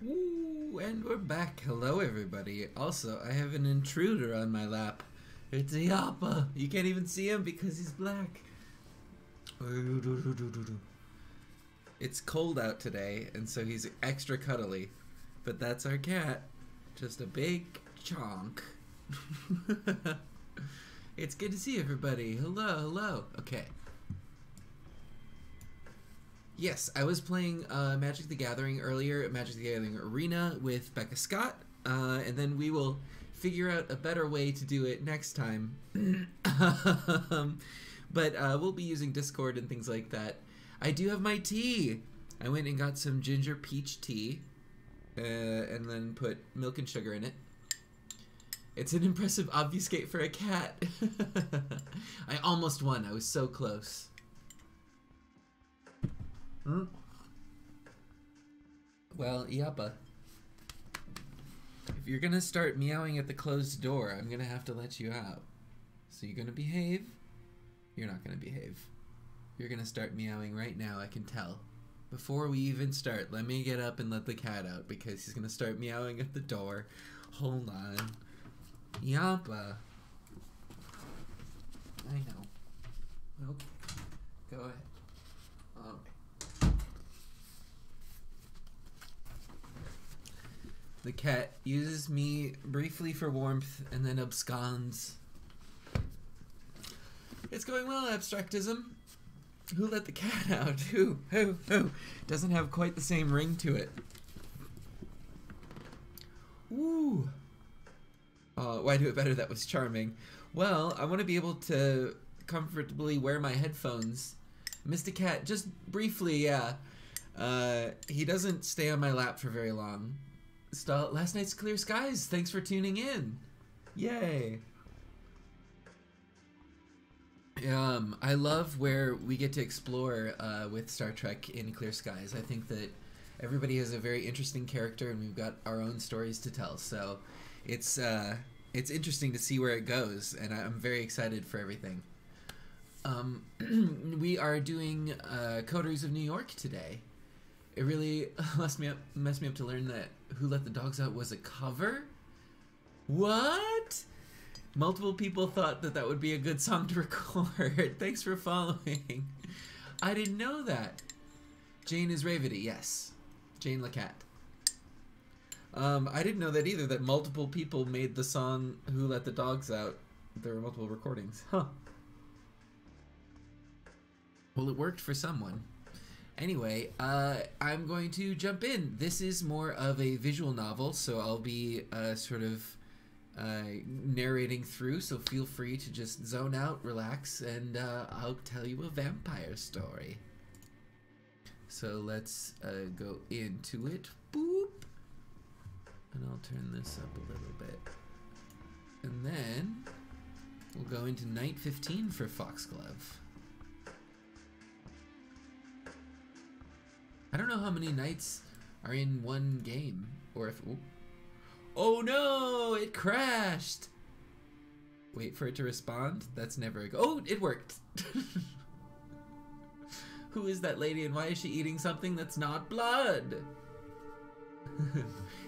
Ooh, and we're back. Hello, everybody. Also, I have an intruder on my lap. It's a Yappa. You can't even see him because he's black. It's cold out today, and so he's extra cuddly. But that's our cat. Just a big chonk. It's good to see everybody. Hello, hello. Okay. Yes, I was playing Magic the Gathering earlier at Magic the Gathering Arena with Becca Scott, and then we will figure out a better way to do it next time. But we'll be using Discord and things like that. I do have my tea. I went and got some ginger peach tea, and then put milk and sugar in it. It's an impressive obfuscate for a cat. I almost won. I was so close. Well, Yappa, if you're gonna start meowing at the closed door, I'm gonna have to let you out. So you're gonna behave? You're not gonna behave. You're gonna start meowing right now, I can tell. Before we even start, let me get up and let the cat out because he's gonna start meowing at the door. Hold on. Yappa. I know. Okay. Go ahead. Alright. The cat uses me briefly for warmth and then absconds. It's going well, Abstractism. Who let the cat out? Who? Doesn't have quite the same ring to it. Woo. Oh, why do it better? That was charming. Well, I want to be able to comfortably wear my headphones. Mr. Cat, just briefly, yeah. He doesn't stay on my lap for very long. Last night's clear skies. Thanks for tuning in. Yay. I love where we get to explore with Star Trek in Clear Skies. I think that everybody has a very interesting character and we've got our own stories to tell. So it's interesting to see where it goes, and I'm very excited for everything. We are doing Coteries of New York today. It really messed me up to learn that Who Let the Dogs Out was a cover? What? Multiple people thought that that would be a good song to record. Thanks for following. I didn't know that. Jane is Ravity, yes. Jane Lacat. I didn't know that either, that multiple people made the song Who Let the Dogs Out. There were multiple recordings. Huh. Well, it worked for someone. Anyway, I'm going to jump in. This is more of a visual novel, so I'll be sort of narrating through, so feel free to just zone out, relax, and I'll tell you a vampire story. So let's go into it. Boop! And I'll turn this up a little bit. And then we'll go into night 15 for Foxglove. I don't know how many nights are in one game, or if... Ooh. Oh no! It crashed! Wait for it to respond? That's never a go... Oh, it worked! Who is that lady and why is she eating something that's not blood?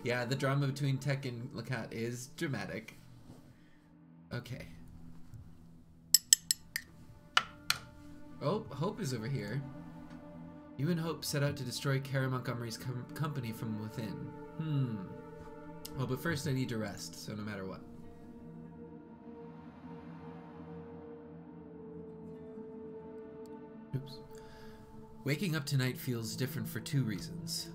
Yeah, the drama between Tech and Lacat is dramatic. Okay. Oh, Hope is over here. You and Hope set out to destroy Kara Montgomery's company from within. Well, but first I need to rest, so no matter what. Oops. Waking up tonight feels different for two reasons.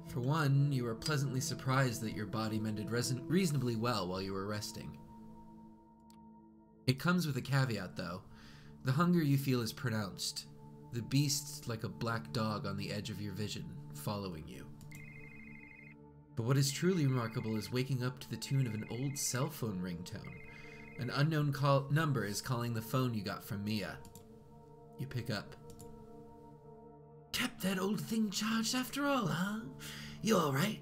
For one, you are pleasantly surprised that your body mended reasonably well while you were resting. It comes with a caveat, though. The hunger you feel is pronounced. The beast like a black dog on the edge of your vision, following you. But what is truly remarkable is waking up to the tune of an old cell phone ringtone. An unknown number is calling the phone you got from Mia. You pick up. Kept that old thing charged after all, huh? You alright?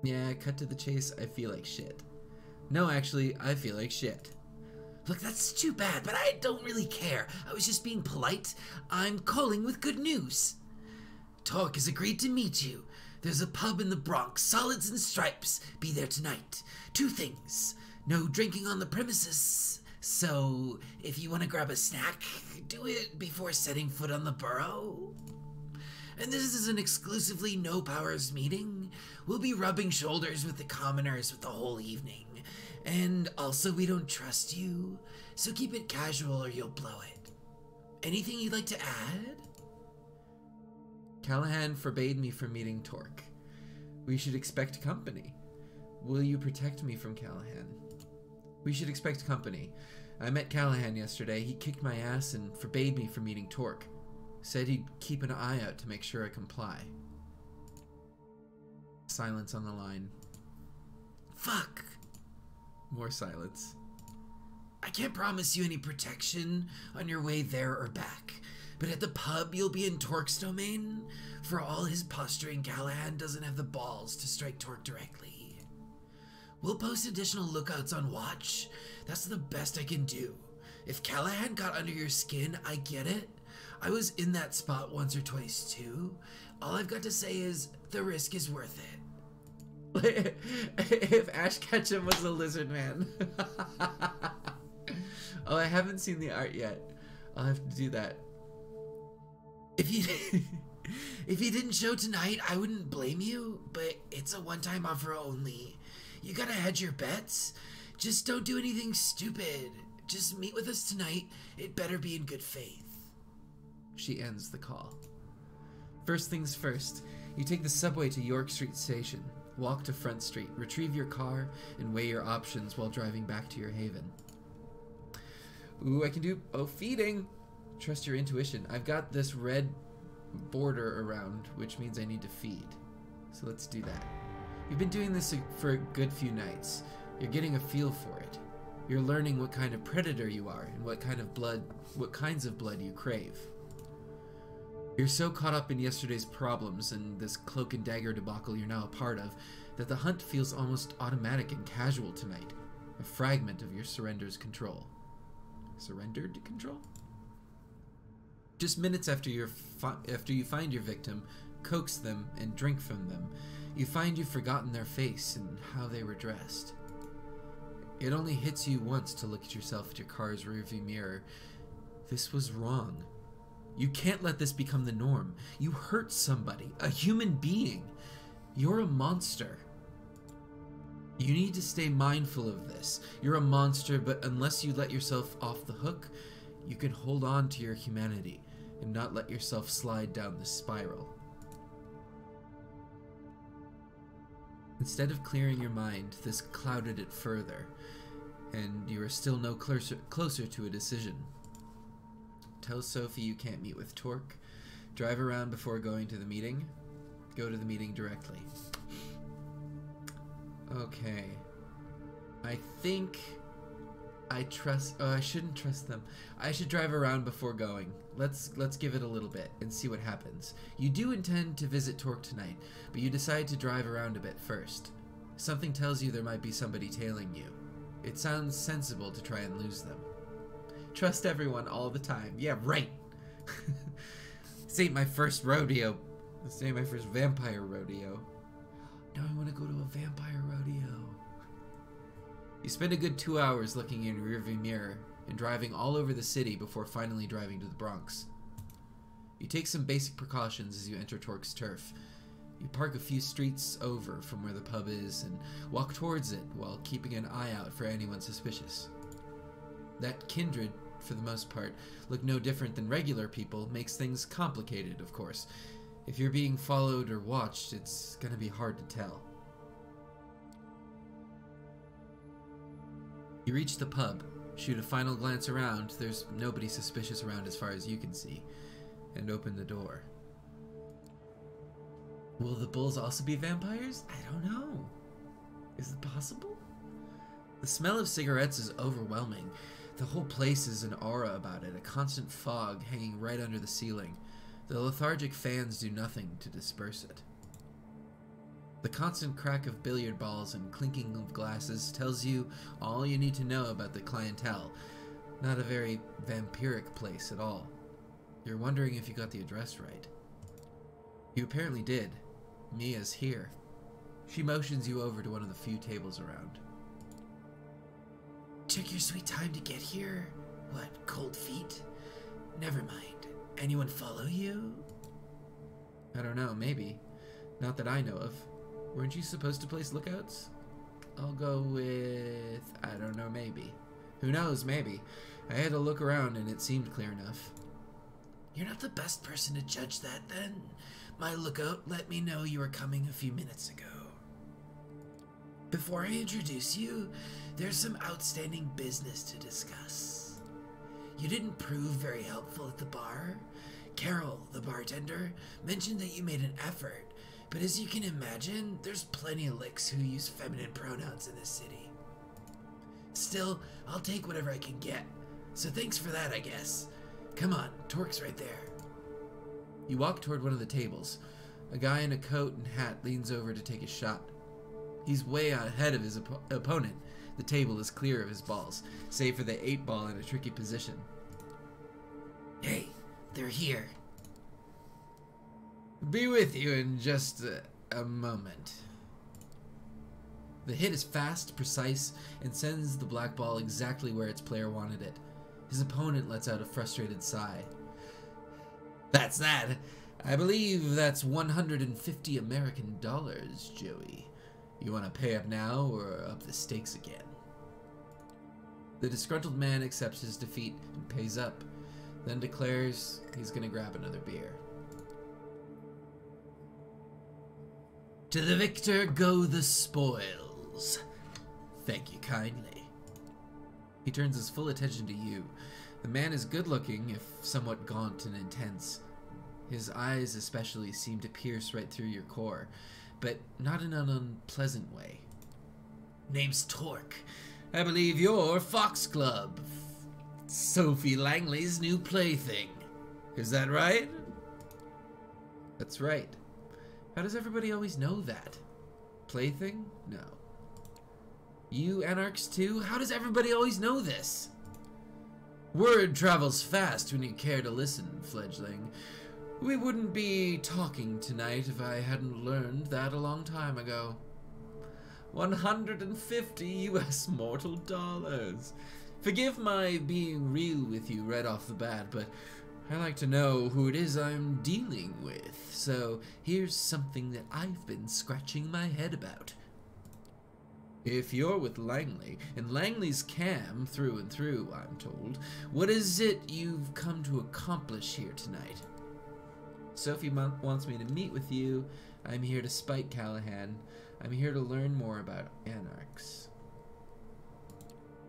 Yeah, cut to the chase, I feel like shit. No, actually, I feel like shit. Look, that's too bad, but I don't really care. I was just being polite. I'm calling with good news. Torque has agreed to meet you. There's a pub in the Bronx, Solids and Stripes. Be there tonight. 2 things. No drinking on the premises. So, if you want to grab a snack, do it before setting foot on the borough. And this is an exclusively no powers meeting. We'll be rubbing shoulders with the commoners with the whole evening. And also, we don't trust you, so keep it casual or you'll blow it. Anything you'd like to add? Callahan forbade me from meeting Torque. We should expect company. Will you protect me from Callahan? We should expect company. I met Callahan yesterday. He kicked my ass and forbade me from meeting Torque. Said he'd keep an eye out to make sure I comply. Silence on the line. Fuck! More silence. I can't promise you any protection on your way there or back, but at the pub you'll be in Torque's domain. For all his posturing, Callahan doesn't have the balls to strike Torque directly. We'll post additional lookouts on watch. That's the best I can do. If Callahan got under your skin, I get it. I was in that spot once or twice too. All I've got to say is the risk is worth it. If Ash Ketchum was a lizard man. Oh, I haven't seen the art yet. I'll have to do that. If you didn't show tonight, I wouldn't blame you, but it's a one-time offer only. You gotta hedge your bets. Just don't do anything stupid. Just meet with us tonight. It better be in good faith. She ends the call. First things first, you take the subway to York Street Station, walk to Front Street, retrieve your car, and weigh your options while driving back to your haven. Ooh, I can do... Oh, feeding! Trust your intuition. I've got this red border around, which means I need to feed. So let's do that. You've been doing this for a good few nights. You're getting a feel for it. You're learning what kind of predator you are and what kinds of blood you crave. You're so caught up in yesterday's problems and this cloak and dagger debacle you're now a part of that the hunt feels almost automatic and casual tonight. A fragment of your surrender's control. Surrendered control? Just minutes after you find your victim, coax them, and drink from them, you find you've forgotten their face and how they were dressed. It only hits you once to look at yourself at your car's rearview mirror. This was wrong. You can't let this become the norm. You hurt somebody, a human being. You're a monster. You need to stay mindful of this. You're a monster, but unless you let yourself off the hook, you can hold on to your humanity and not let yourself slide down the spiral. Instead of clearing your mind, this clouded it further, and you are still no closer to a decision. Tell Sophie you can't meet with Torque. Drive around before going to the meeting. Go to the meeting directly. Okay. I think I trust... Oh, I shouldn't trust them. I should drive around before going. Let's give it a little bit and see what happens. You do intend to visit Torque tonight, but you decide to drive around a bit first. Something tells you there might be somebody tailing you. It sounds sensible to try and lose them. Trust everyone all the time. Yeah, right. This ain't my first rodeo. This ain't my first vampire rodeo. Now I want to go to a vampire rodeo. You spend a good 2 hours looking in your rearview mirror and driving all over the city before finally driving to the Bronx. You take some basic precautions as you enter Torque's turf. You park a few streets over from where the pub is and walk towards it while keeping an eye out for anyone suspicious. That kindred, for the most part, look no different than regular people, makes things complicated, of course. If you're being followed or watched, it's gonna be hard to tell. You reach the pub, shoot a final glance around, there's nobody suspicious around as far as you can see, and open the door. Will the bulls also be vampires? I don't know. Is it possible? The smell of cigarettes is overwhelming. The whole place is an aura about it, a constant fog hanging right under the ceiling. The lethargic fans do nothing to disperse it. The constant crack of billiard balls and clinking of glasses tells you all you need to know about the clientele. Not a very vampiric place at all. You're wondering if you got the address right. You apparently did. Mia's here. She motions you over to one of the few tables around. Took your sweet time to get here? What, cold feet? Never mind. Anyone follow you? I don't know, maybe. Not that I know of. Weren't you supposed to place lookouts? I'll go with... I don't know, maybe. Who knows, maybe. I had to look around and it seemed clear enough. You're not the best person to judge that, then. My lookout let me know you were coming a few minutes ago. Before I introduce you, there's some outstanding business to discuss. You didn't prove very helpful at the bar. Carol, the bartender, mentioned that you made an effort, but as you can imagine, there's plenty of licks who use feminine pronouns in this city. Still, I'll take whatever I can get, so thanks for that, I guess. Come on, Torque's right there. You walk toward one of the tables. A guy in a coat and hat leans over to take a shot. He's way ahead of his opponent. The table is clear of his balls, save for the 8-ball in a tricky position. Hey, they're here. Be with you in just a moment. The hit is fast, precise, and sends the black ball exactly where its player wanted it. His opponent lets out a frustrated sigh. That's that. I believe that's $150 American, Joey. You want to pay up now or up the stakes again? The disgruntled man accepts his defeat and pays up, then declares he's going to grab another beer. To the victor go the spoils. Thank you kindly. He turns his full attention to you. The man is good-looking, if somewhat gaunt and intense. His eyes especially seem to pierce right through your core, but not in an unpleasant way. Name's Torque. I believe you're Foxglove, Sophie Langley's new plaything. Is that right? That's right. How does everybody always know that? Plaything? No. You anarchs too? How does everybody always know this? Word travels fast when you care to listen, fledgling. We wouldn't be talking tonight if I hadn't learned that a long time ago. 150 US mortal dollars. Forgive my being real with you right off the bat, but I like to know who it is I'm dealing with. So here's something that I've been scratching my head about. If you're with Langley, and Langley's Cam through and through, I'm told, what is it you've come to accomplish here tonight? Sophie wants me to meet with you. I'm here to spite Callahan. I'm here to learn more about anarchs.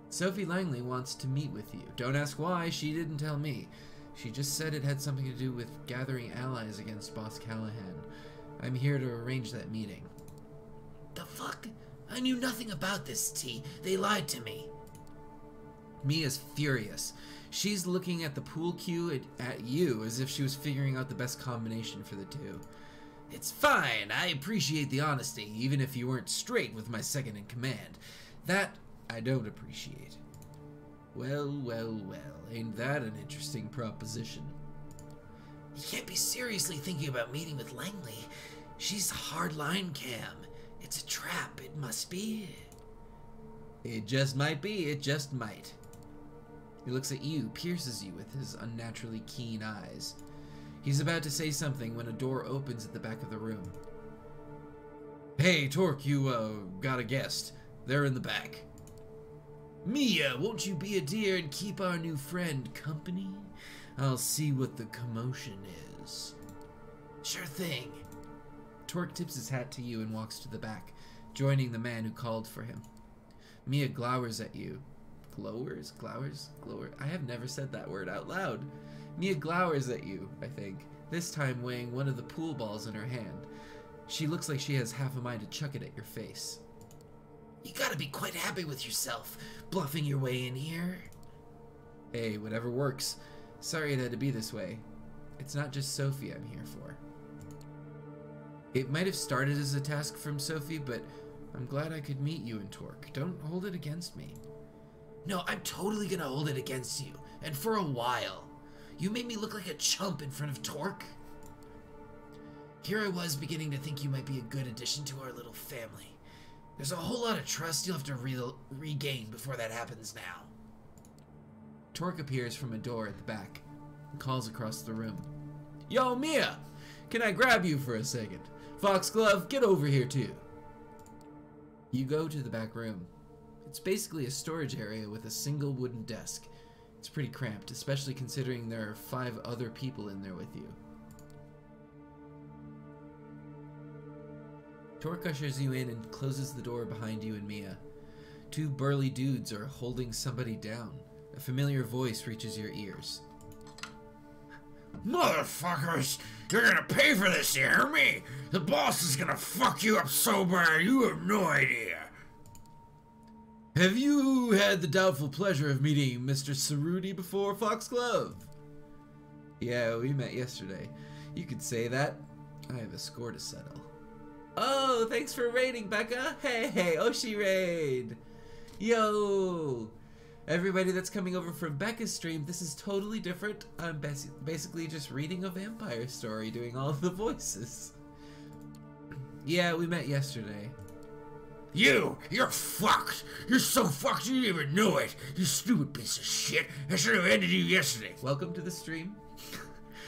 Sophie Langley wants to meet with you. Don't ask why, she didn't tell me. She just said it had something to do with gathering allies against Boss Callahan. I'm here to arrange that meeting. The fuck? I knew nothing about this, T. They lied to me. Mia's furious. She's looking at the pool cue at you as if she was figuring out the best combination for the two. It's fine. I appreciate the honesty, even if you weren't straight with my second in command. That I don't appreciate. Well, well, well. Ain't that an interesting proposition? You can't be seriously thinking about meeting with Langley. She's hardline, Cam. It's a trap, it must be. It just might be, it just might. He looks at you, pierces you with his unnaturally keen eyes. He's about to say something when a door opens at the back of the room. Hey, Torque, you, got a guest. They're in the back. Mia, won't you be a dear and keep our new friend company? I'll see what the commotion is. Sure thing. Torque tips his hat to you and walks to the back, joining the man who called for him. Mia glowers at you. Glowers? Glowers? Glower? I have never said that word out loud. Mia glowers at you, I think, this time weighing one of the pool balls in her hand. She looks like she has half a mind to chuck it at your face. You gotta be quite happy with yourself, bluffing your way in here. Hey, whatever works. Sorry it had to be this way. It's not just Sophie I'm here for. It might have started as a task from Sophie, but I'm glad I could meet you and Torque. Don't hold it against me. No, I'm totally gonna hold it against you, and for a while. You made me look like a chump in front of Torque. Here I was beginning to think you might be a good addition to our little family. There's a whole lot of trust you'll have to regain before that happens now. Torque appears from a door at the back and calls across the room. Yo, Mia! Can I grab you for a second? Foxglove, get over here too. You go to the back room. It's basically a storage area with a single wooden desk. It's pretty cramped, especially considering there are 5 other people in there with you. Torque ushers you in and closes the door behind you and Mia. 2 burly dudes are holding somebody down. A familiar voice reaches your ears. Motherfuckers! You're gonna pay for this, you hear me? The boss is gonna fuck you up so bad, you have no idea. Have you had the doubtful pleasure of meeting Mr. Cerruti before, Foxglove? Yeah, we met yesterday. You could say that. I have a score to settle. Oh, thanks for raiding, Becca. Hey, Oshi raid. Yo. Everybody that's coming over from Becca's stream, this is totally different. I'm basically just reading a vampire story, doing all of the voices. Yeah, we met yesterday. You're fucked. You're so fucked you didn't even know it. You stupid piece of shit. I should have ended you yesterday. Welcome to the stream.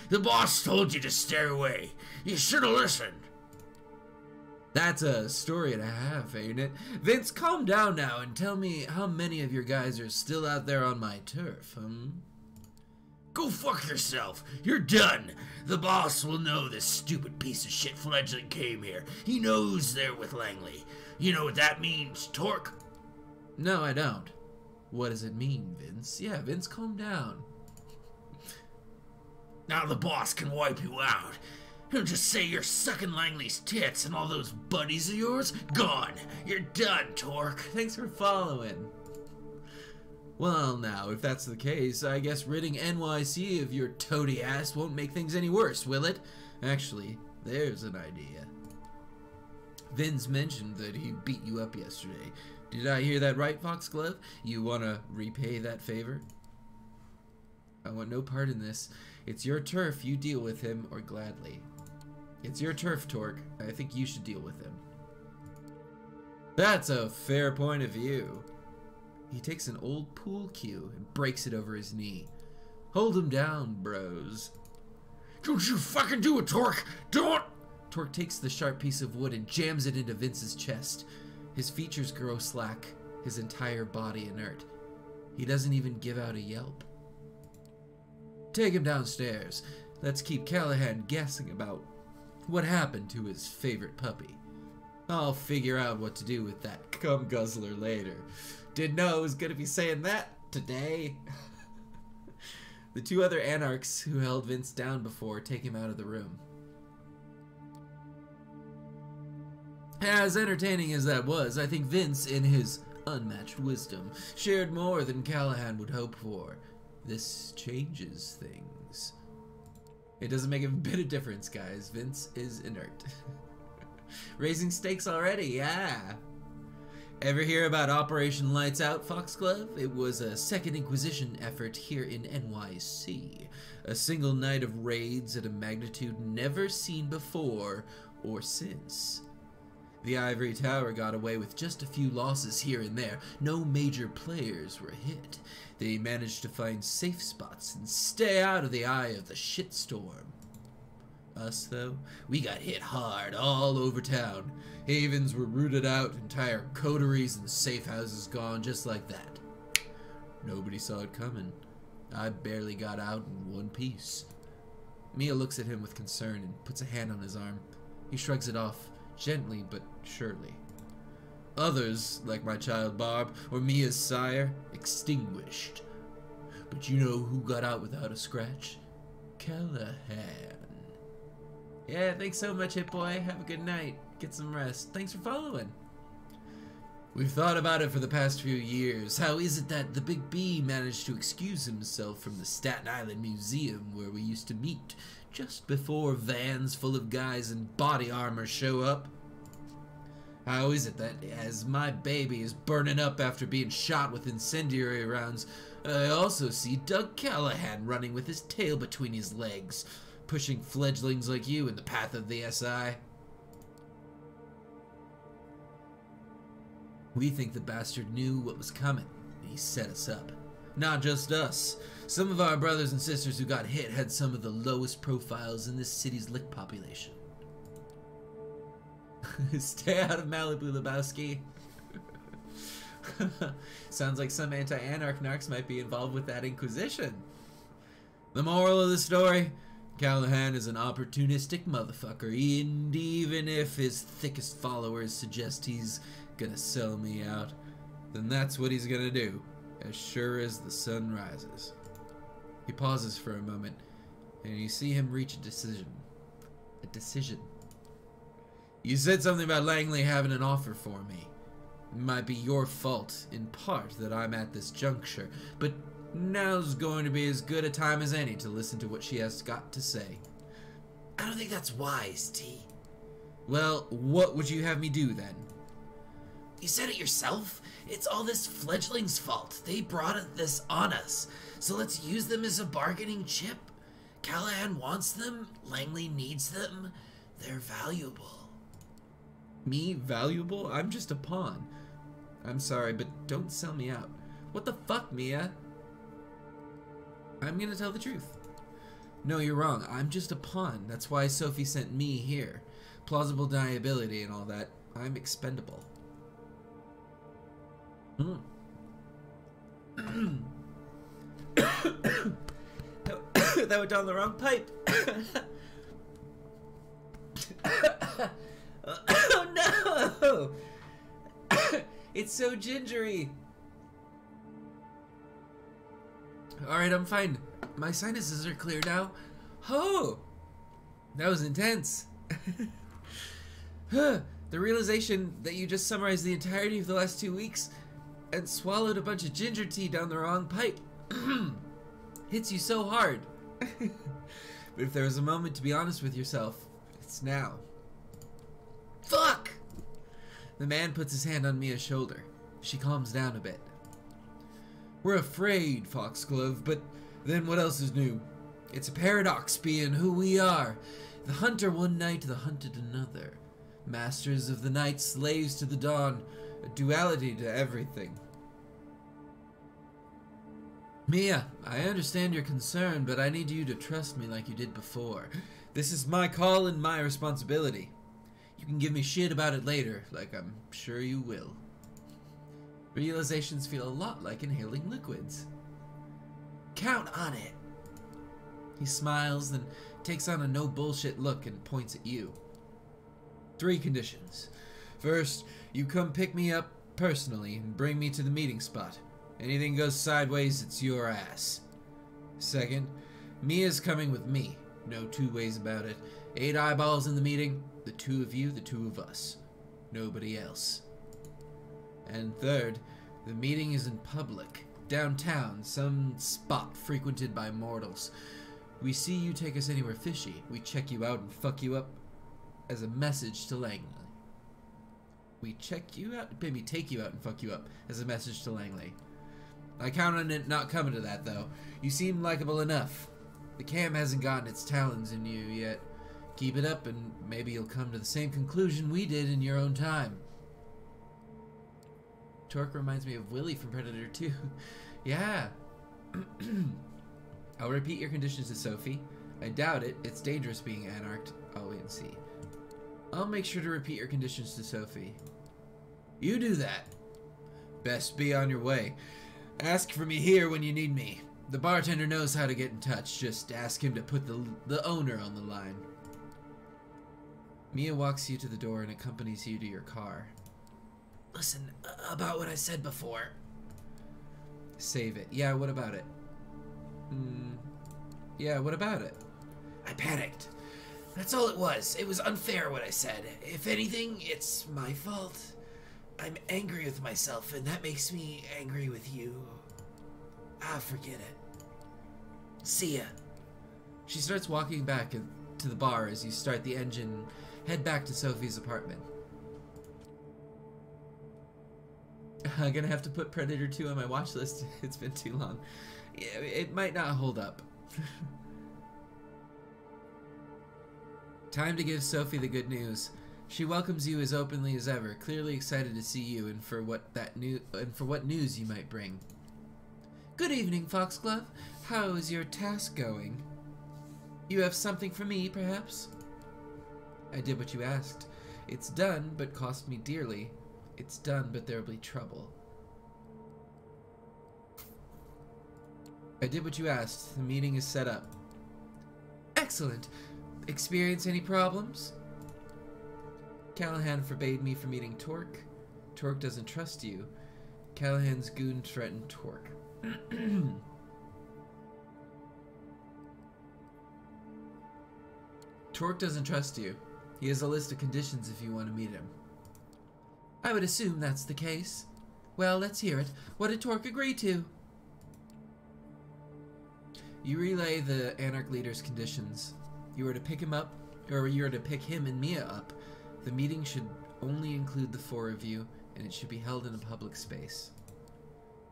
The boss told you to stay away. You should have listened. That's a story and a half, ain't it? Vince, calm down now and tell me how many of your guys are still out there on my turf, Go fuck yourself. You're done. The boss will know this stupid piece of shit fledgling came here. He knows they're with Langley. You know what that means, Torque? No, I don't. What does it mean, Vince? Yeah, Vince, calm down. Now the boss can wipe you out. He'll just say you're sucking Langley's tits and all those buddies of yours gone. You're done, Torque. Thanks for following. Well, now, if that's the case, I guess ridding NYC of your toady ass won't make things any worse, will it? Actually, there's an idea. Vince mentioned that he beat you up yesterday. Did I hear that right, Foxglove? You want to repay that favor? I want no part in this. It's your turf. You deal with him, or gladly. It's your turf, Torque. I think you should deal with him. That's a fair point of view. He takes an old pool cue and breaks it over his knee. Hold him down, bros. Don't you fucking do it, Torque! Don't! Torque takes the sharp piece of wood and jams it into Vince's chest. His features grow slack, his entire body inert. He doesn't even give out a yelp. Take him downstairs. Let's keep Callahan guessing about what happened to his favorite puppy. I'll figure out what to do with that cum guzzler later. Didn't know I was gonna be saying that today. The 2 other anarchs who held Vince down before take him out of the room. As entertaining as that was, I think Vince, in his unmatched wisdom, shared more than Callahan would hope for. This changes things. It doesn't make a bit of difference, guys. Vince is inert. Raising stakes already, yeah. Ever hear about Operation Lights Out, Foxglove? It was a Second Inquisition effort here in NYC. A single night of raids at a magnitude never seen before or since. The Ivory Tower got away with just a few losses here and there. No major players were hit. They managed to find safe spots and stay out of the eye of the shitstorm. Us, though, we got hit hard all over town. Havens were rooted out, entire coteries and safe houses gone just like that. Nobody saw it coming. I barely got out in one piece. Mia looks at him with concern and puts a hand on his arm. He shrugs it off, gently but surely. Others, like my child Barb or Mia's sire, extinguished. But you know who got out without a scratch? Callahan. Yeah, thanks so much, Hit Boy. Have a good night. Get some rest. Thanks for following. We've thought about it for the past few years. How is it that the Big B managed to excuse himself from the Staten Island Museum where we used to meet just before vans full of guys in body armor show up? How is it that as my baby is burning up after being shot with incendiary rounds, I also see Doug Callahan running with his tail between his legs? pushing fledglings like you in the path of the SI. We think the bastard knew what was coming. He set us up. Not just us. Some of our brothers and sisters who got hit had some of the lowest profiles in this city's lick population. Stay out of Malibu, Lebowski. Sounds like some anti-anarch narcs might be involved with that Inquisition. The moral of the story? Callahan is an opportunistic motherfucker, and even if his thickest followers suggest he's gonna sell me out, then that's what he's gonna do, as sure as the sun rises. He pauses for a moment, and you see him reach a decision. A decision. You said something about Langley having an offer for me. It might be your fault, in part, that I'm at this juncture, but now's going to be as good a time as any to listen to what she has got to say. I don't think that's wise, T. Well, what would you have me do then? You said it yourself. It's all this fledgling's fault. They brought this on us. So let's use them as a bargaining chip. Callahan wants them. Langley needs them. They're valuable. Me? Valuable? I'm just a pawn. I'm sorry, but don't sell me out. What the fuck, Mia? I'm gonna tell the truth. No, you're wrong. I'm just a pawn. That's why Sophie sent me here. Plausible deniability and all that. I'm expendable. That went down the wrong pipe. Oh no! It's so gingery. Alright, I'm fine. My sinuses are clear now. Oh! That was intense. The realization that you just summarized the entirety of the last 2 weeks and swallowed a bunch of ginger tea down the wrong pipe hits you so hard. But if there was a moment to be honest with yourself, it's now. Fuck! The man puts his hand on Mia's shoulder. She calms down a bit. We're afraid, Foxglove, but then what else is new? It's a paradox being who we are. The hunter one night, the hunted another. Masters of the night, slaves to the dawn. A duality to everything. Mia, I understand your concern, but I need you to trust me like you did before. This is my call and my responsibility. You can give me shit about it later, like I'm sure you will. Realizations feel a lot like inhaling liquids. Count on it. He smiles, then takes on a no bullshit look and points at you. 3 conditions. First, you come pick me up personally and bring me to the meeting spot. Anything goes sideways, it's your ass. Second, Mia's coming with me. No 2 ways about it. 8 eyeballs in the meeting. The 2 of you, the 2 of us. Nobody else. And third, the meeting is in public. Downtown, some spot frequented by mortals. We see you take us anywhere fishy. We check you out and fuck you up as a message to Langley. We check you out, maybe take you out and fuck you up as a message to Langley. I count on it not coming to that, though. You seem likable enough. The cam hasn't gotten its talons in you yet. Keep it up and maybe you'll come to the same conclusion we did in your own time. Torque reminds me of Willie from Predator 2. Yeah. I'll repeat your conditions to Sophie. I doubt it. It's dangerous being anarched. I'll wait and see. I'll make sure to repeat your conditions to Sophie. You do that. Best be on your way. Ask for me here when you need me. The bartender knows how to get in touch. Just ask him to put the owner on the line. Mia walks you to the door and accompanies you to your car. Listen, about what I said before. Save it. Yeah, what about it? Yeah, what about it? I panicked. That's all it was. It was unfair what I said. If anything, it's my fault. I'm angry with myself, and that makes me angry with you. Forget it. See ya. She starts walking back to the bar as you start the engine and head back to Sophie's apartment. I'm gonna have to put Predator 2 on my watch list. It's been too long. Yeah, it might not hold up. Time to give Sophie the good news. She welcomes you as openly as ever, clearly excited to see you and for what news you might bring. Good evening, Foxglove. How is your task going? You have something for me, perhaps? I did what you asked. It's done, but cost me dearly. It's done, but there'll be trouble. I did what you asked. The meeting is set up. Excellent. Experience any problems? Callahan forbade me from meeting Torque. Torque doesn't trust you. Callahan's goon threatened Torque. Torque doesn't trust you. He has a list of conditions if you want to meet him. I would assume that's the case. Well, let's hear it. What did Torque agree to? You relay the Anarch leader's conditions. You are to pick him up, or you are to pick him and Mia up. The meeting should only include the four of you, and it should be held in a public space.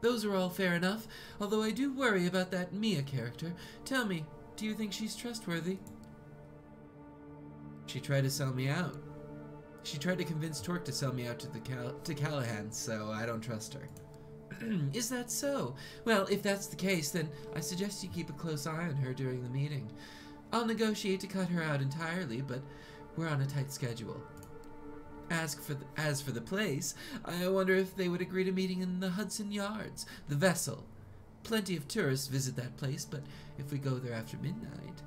Those are all fair enough, although I do worry about that Mia character. Tell me, do you think she's trustworthy? She tried to sell me out. She tried to convince Torque to sell me out to Callahan, so I don't trust her. Is that so? Well, if that's the case, then I suggest you keep a close eye on her during the meeting. I'll negotiate to cut her out entirely, but we're on a tight schedule. As for the place, I wonder if they would agree to meeting in the Hudson Yards, the vessel. Plenty of tourists visit that place, but if we go there after midnight...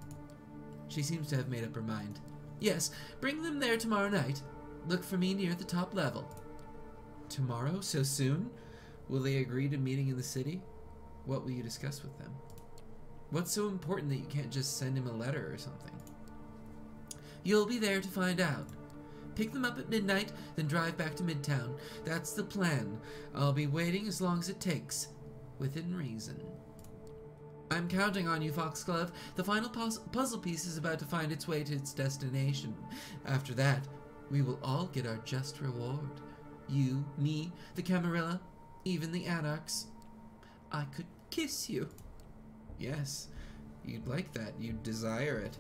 She seems to have made up her mind. Yes, bring them there tomorrow night. Look for me near the top level. Tomorrow? So soon? Will they agree to meeting in the city? What will you discuss with them? What's so important that you can't just send him a letter or something? You'll be there to find out. Pick them up at midnight, then drive back to Midtown. That's the plan. I'll be waiting as long as it takes, within reason. I'm counting on you, Foxglove. The final puzzle piece is about to find its way to its destination. After that, we will all get our just reward. You, me, the Camarilla, even the Anarchs. I could kiss you. Yes, you'd like that. You'd desire it.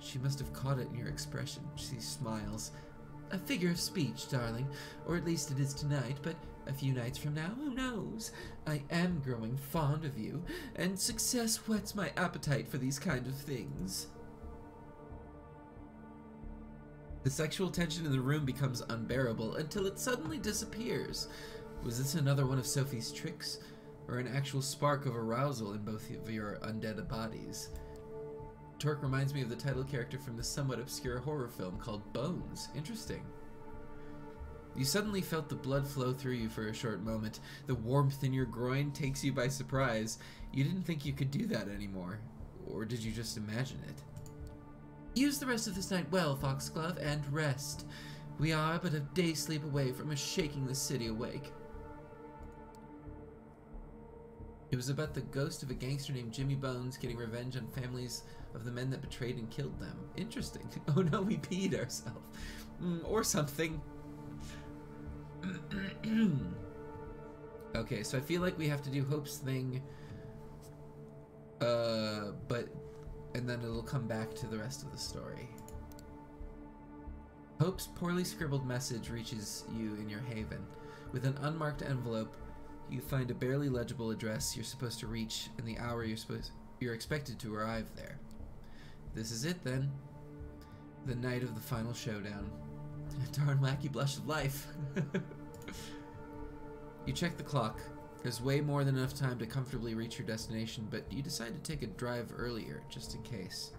She must have caught it in your expression. She smiles. A figure of speech, darling. Or at least it is tonight, but a few nights from now, who knows? I am growing fond of you, and success whets my appetite for these kind of things. The sexual tension in the room becomes unbearable until it suddenly disappears. Was this another one of Sophie's tricks, or an actual spark of arousal in both of your undead bodies? Torque reminds me of the title character from the somewhat obscure horror film called Bones. Interesting. You suddenly felt the blood flow through you for a short moment. The warmth in your groin takes you by surprise. You didn't think you could do that anymore. Or did you just imagine it? Use the rest of this night well, Foxglove, and rest. We are but a day's sleep away from shaking the city awake. It was about the ghost of a gangster named Jimmy Bones getting revenge on families of the men that betrayed and killed them. Interesting. Oh no, we peed ourselves. Or something. Okay, so I feel like we have to do Hope's thing. And then it'll come back to the rest of the story. Hope's poorly scribbled message reaches you in your haven. With an unmarked envelope, you find a barely legible address you're supposed to reach and the hour you're expected to arrive there. This is it then. The night of the final showdown. A darn wacky blush of life. You check the clock. There's way more than enough time to comfortably reach your destination, but you decide to take a drive earlier, just in case.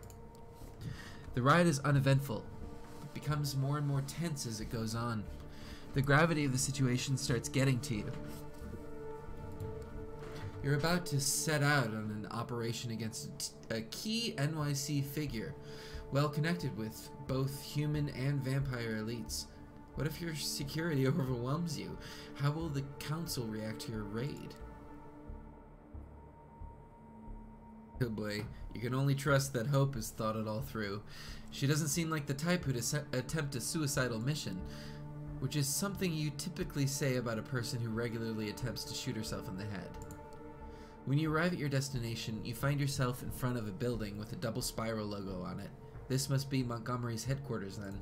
The ride is uneventful, but becomes more and more tense as it goes on. The gravity of the situation starts getting to you. You're about to set out on an operation against a key NYC figure, well connected with both human and vampire elites. What if your security overwhelms you? How will the council react to your raid? Oh boy, you can only trust that Hope has thought it all through. She doesn't seem like the type who'd attempt a suicidal mission, which is something you typically say about a person who regularly attempts to shoot herself in the head. When you arrive at your destination, you find yourself in front of a building with a double spiral logo on it. This must be Montgomery's headquarters then.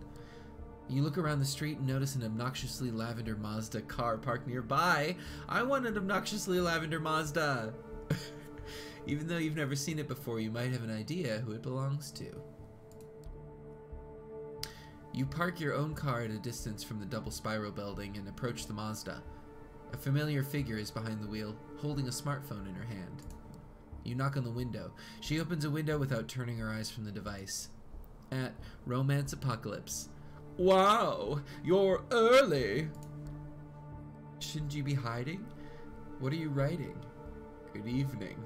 You look around the street and notice an obnoxiously lavender Mazda car parked nearby. I want an obnoxiously lavender Mazda! Even though you've never seen it before, you might have an idea who it belongs to. You park your own car at a distance from the double spiral building and approach the Mazda. A familiar figure is behind the wheel, holding a smartphone in her hand. You knock on the window. She opens a window without turning her eyes from the device. At Romance Apocalypse. Wow, you're early! Shouldn't you be hiding? What are you writing? Good evening.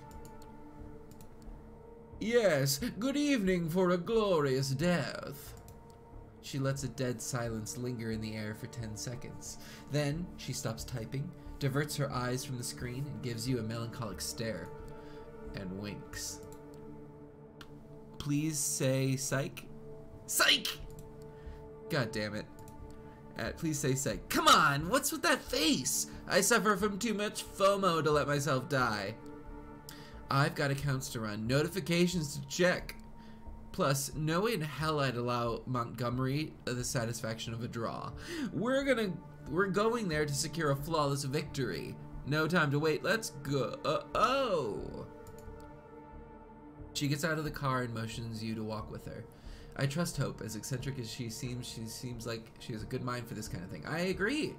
Yes, good evening for a glorious death. She lets a dead silence linger in the air for 10 seconds. Then, she stops typing, diverts her eyes from the screen, and gives you a melancholic stare. And winks. Please say psych? Psych! God damn it. Please say psych. Come on, what's with that face? I suffer from too much FOMO to let myself die. I've got accounts to run, notifications to check. Plus, no way in hell I'd allow Montgomery the satisfaction of a draw. We're going there to secure a flawless victory. No time to wait, let's go. Oh! She gets out of the car and motions you to walk with her. I trust Hope. As eccentric as she seems like she has a good mind for this kind of thing. I agree.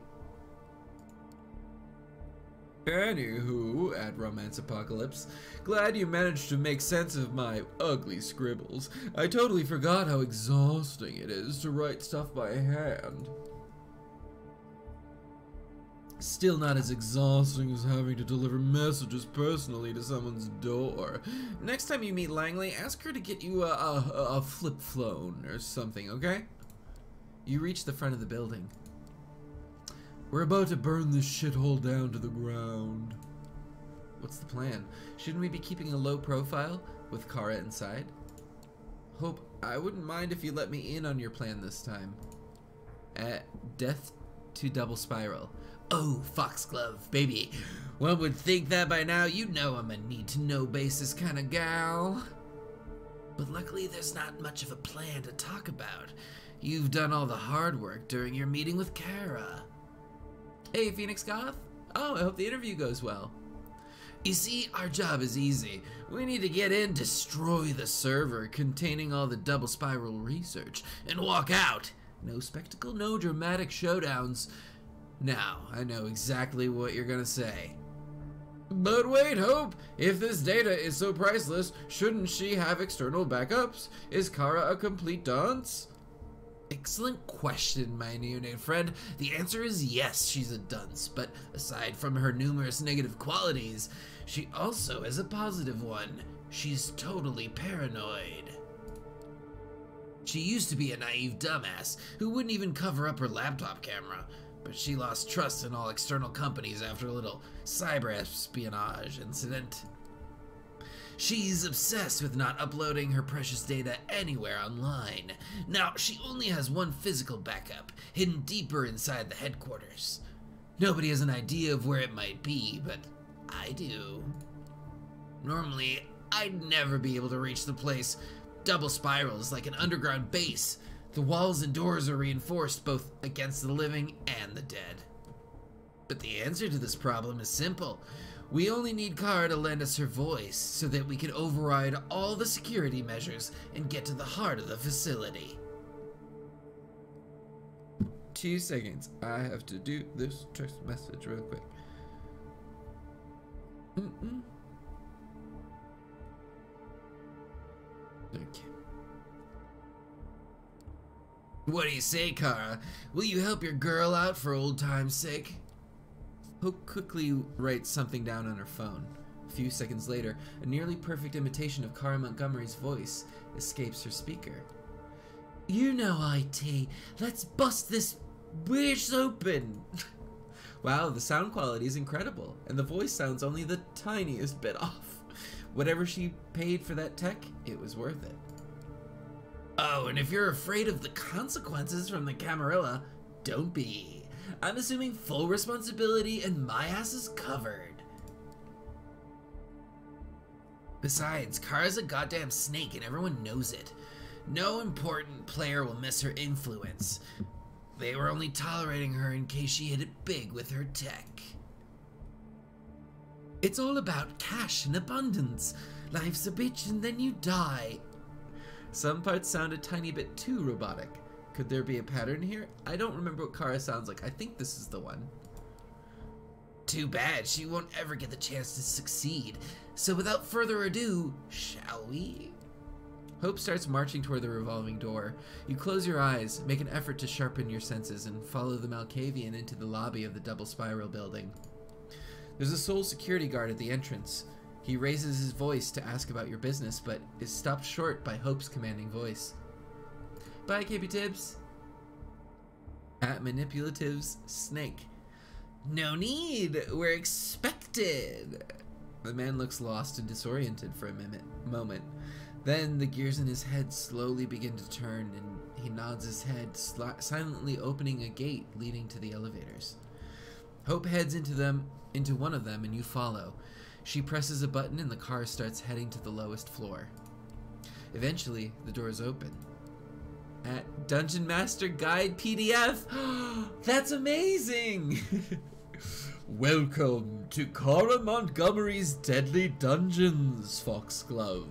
Anywho, at Romance Apocalypse, glad you managed to make sense of my ugly scribbles. I totally forgot how exhausting it is to write stuff by hand. Still not as exhausting as having to deliver messages personally to someone's door. Next time you meet Langley, ask her to get you a flip phone or something, okay? You reach the front of the building. We're about to burn this shithole down to the ground. What's the plan? Shouldn't we be keeping a low profile with Kara inside? Hope, I wouldn't mind if you let me in on your plan this time. Death to double spiral. Oh, Foxglove, baby. One would think that by now you'd know I'm a need-to-know basis kind of gal. But luckily there's not much of a plan to talk about. You've done all the hard work during your meeting with Kara. Hey, Phoenix Goth. Oh, I hope the interview goes well. You see, our job is easy. We need to get in, destroy the server containing all the double spiral research, and walk out. No spectacle, no dramatic showdowns. Now, I know exactly what you're gonna say. But wait, Hope! If this data is so priceless, shouldn't she have external backups? Is Kara a complete dunce? Excellent question, my neonate friend. The answer is yes, she's a dunce, but aside from her numerous negative qualities, she also has a positive one. She's totally paranoid. She used to be a naive dumbass who wouldn't even cover up her laptop camera, but she lost trust in all external companies after a little cyber espionage incident. She's obsessed with not uploading her precious data anywhere online. Now, she only has one physical backup, hidden deeper inside the headquarters. Nobody has an idea of where it might be, but I do. Normally, I'd never be able to reach the place. Double Spiral is like an underground base. The walls and doors are reinforced both against the living and the dead. But the answer to this problem is simple. We only need Kara to lend us her voice so that we can override all the security measures and get to the heart of the facility. 2 seconds. I have to do this text message real quick. Okay. What do you say, Kara? Will you help your girl out for old time's sake? Hope quickly writes something down on her phone. A few seconds later, a nearly perfect imitation of Kara Montgomery's voice escapes her speaker. You know, IT, let's bust this bitch open. Wow, the sound quality is incredible, and the voice sounds only the tiniest bit off. Whatever she paid for that tech, it was worth it. Oh, and if you're afraid of the consequences from the Camarilla, don't be. I'm assuming full responsibility and my ass is covered. Besides, Kara's a goddamn snake and everyone knows it. No important player will miss her influence. They were only tolerating her in case she hit it big with her tech. It's all about cash and abundance. Life's a bitch and then you die. Some parts sound a tiny bit too robotic. Could there be a pattern here? I don't remember what Kara sounds like. I think this is the one. Too bad, she won't ever get the chance to succeed. So without further ado, shall we? Hope starts marching toward the revolving door. You close your eyes, make an effort to sharpen your senses, and follow the Malkavian into the lobby of the double spiral building. There's a sole security guard at the entrance. He raises his voice to ask about your business, but is stopped short by Hope's commanding voice. Bye, KB Tibbs. At Manipulative's Snake. No need, we're expected. The man looks lost and disoriented for a moment. Then the gears in his head slowly begin to turn, and he nods his head, silently opening a gate leading to the elevators. Hope heads into one of them, and you follow. She presses a button, and the car starts heading to the lowest floor. Eventually, the doors open. At Dungeon Master Guide PDF. That's amazing! Welcome to Cora Montgomery's Deadly Dungeons, Foxglove.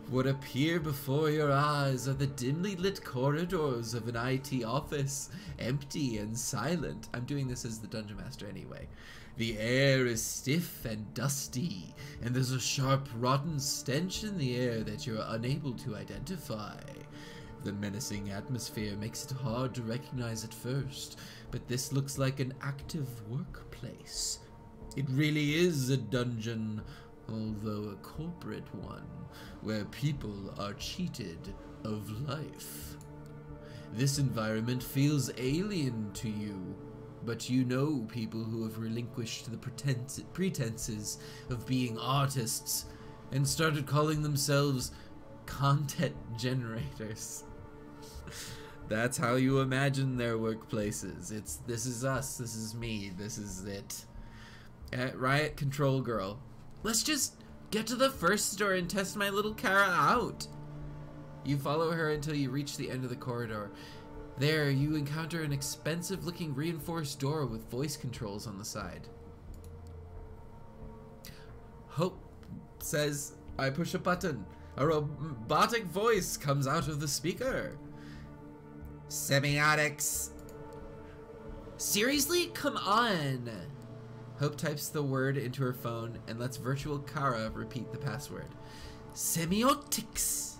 What appear before your eyes are the dimly lit corridors of an IT office, empty and silent. I'm doing this as the Dungeon Master anyway. The air is stiff and dusty, and there's a sharp, rotten stench in the air that you're unable to identify. The menacing atmosphere makes it hard to recognize at first, but this looks like an active workplace. It really is a dungeon, although a corporate one, where people are cheated of life. This environment feels alien to you, but you know people who have relinquished the pretenses of being artists and started calling themselves content generators. That's how you imagine their workplaces. This is us, this is me, this is it. At Riot Control Girl. Let's just get to the first store and test my little Kara out. You follow her until you reach the end of the corridor. There, you encounter an expensive-looking reinforced door with voice controls on the side. Hope says, I push a button. A robotic voice comes out of the speaker. Semiotics. Seriously? Come on. Hope types the word into her phone and lets virtual Kara repeat the password. Semiotics.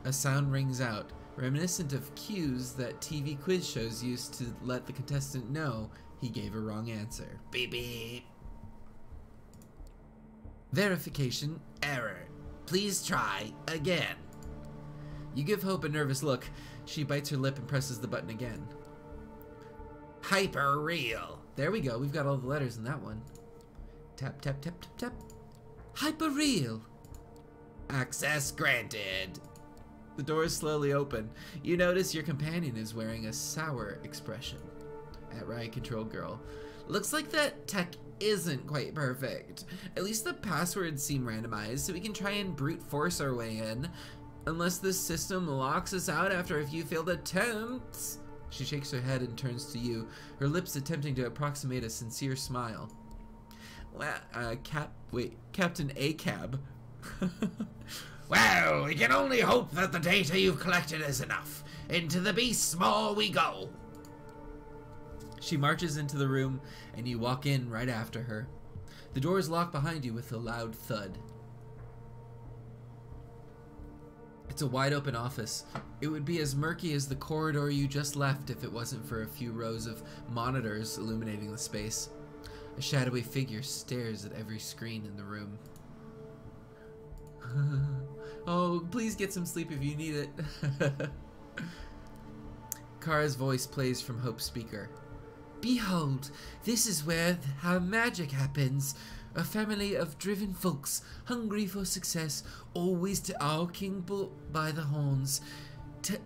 A sound rings out, reminiscent of cues that TV quiz shows used to let the contestant know he gave a wrong answer. Beep beep. Verification Error. Please try again. You give Hope a nervous look. She bites her lip and presses the button again. Hyper real. There we go. We've got all the letters in that one. Tap, tap, tap, tap, tap. Hyper real. Access granted. The doors slowly open. You notice your companion is wearing a sour expression. At Riot Control Girl. Looks like that tech isn't quite perfect. At least the passwords seem randomized, so we can try and brute force our way in. Unless this system locks us out after a few failed attempts. She shakes her head and turns to you, her lips attempting to approximate a sincere smile. Well, Captain ACAB. Well, we can only hope that the data you've collected is enough. Into the beast's maw we go. She marches into the room, and you walk in right after her. The doors lock behind you with a loud thud. It's a wide-open office. It would be as murky as the corridor you just left if it wasn't for a few rows of monitors illuminating the space. A shadowy figure stares at every screen in the room. Oh, please get some sleep if you need it. Kara's voice plays from Hope's speaker. Behold, this is where how magic happens. A family of driven folks, hungry for success, always to our king by the horns,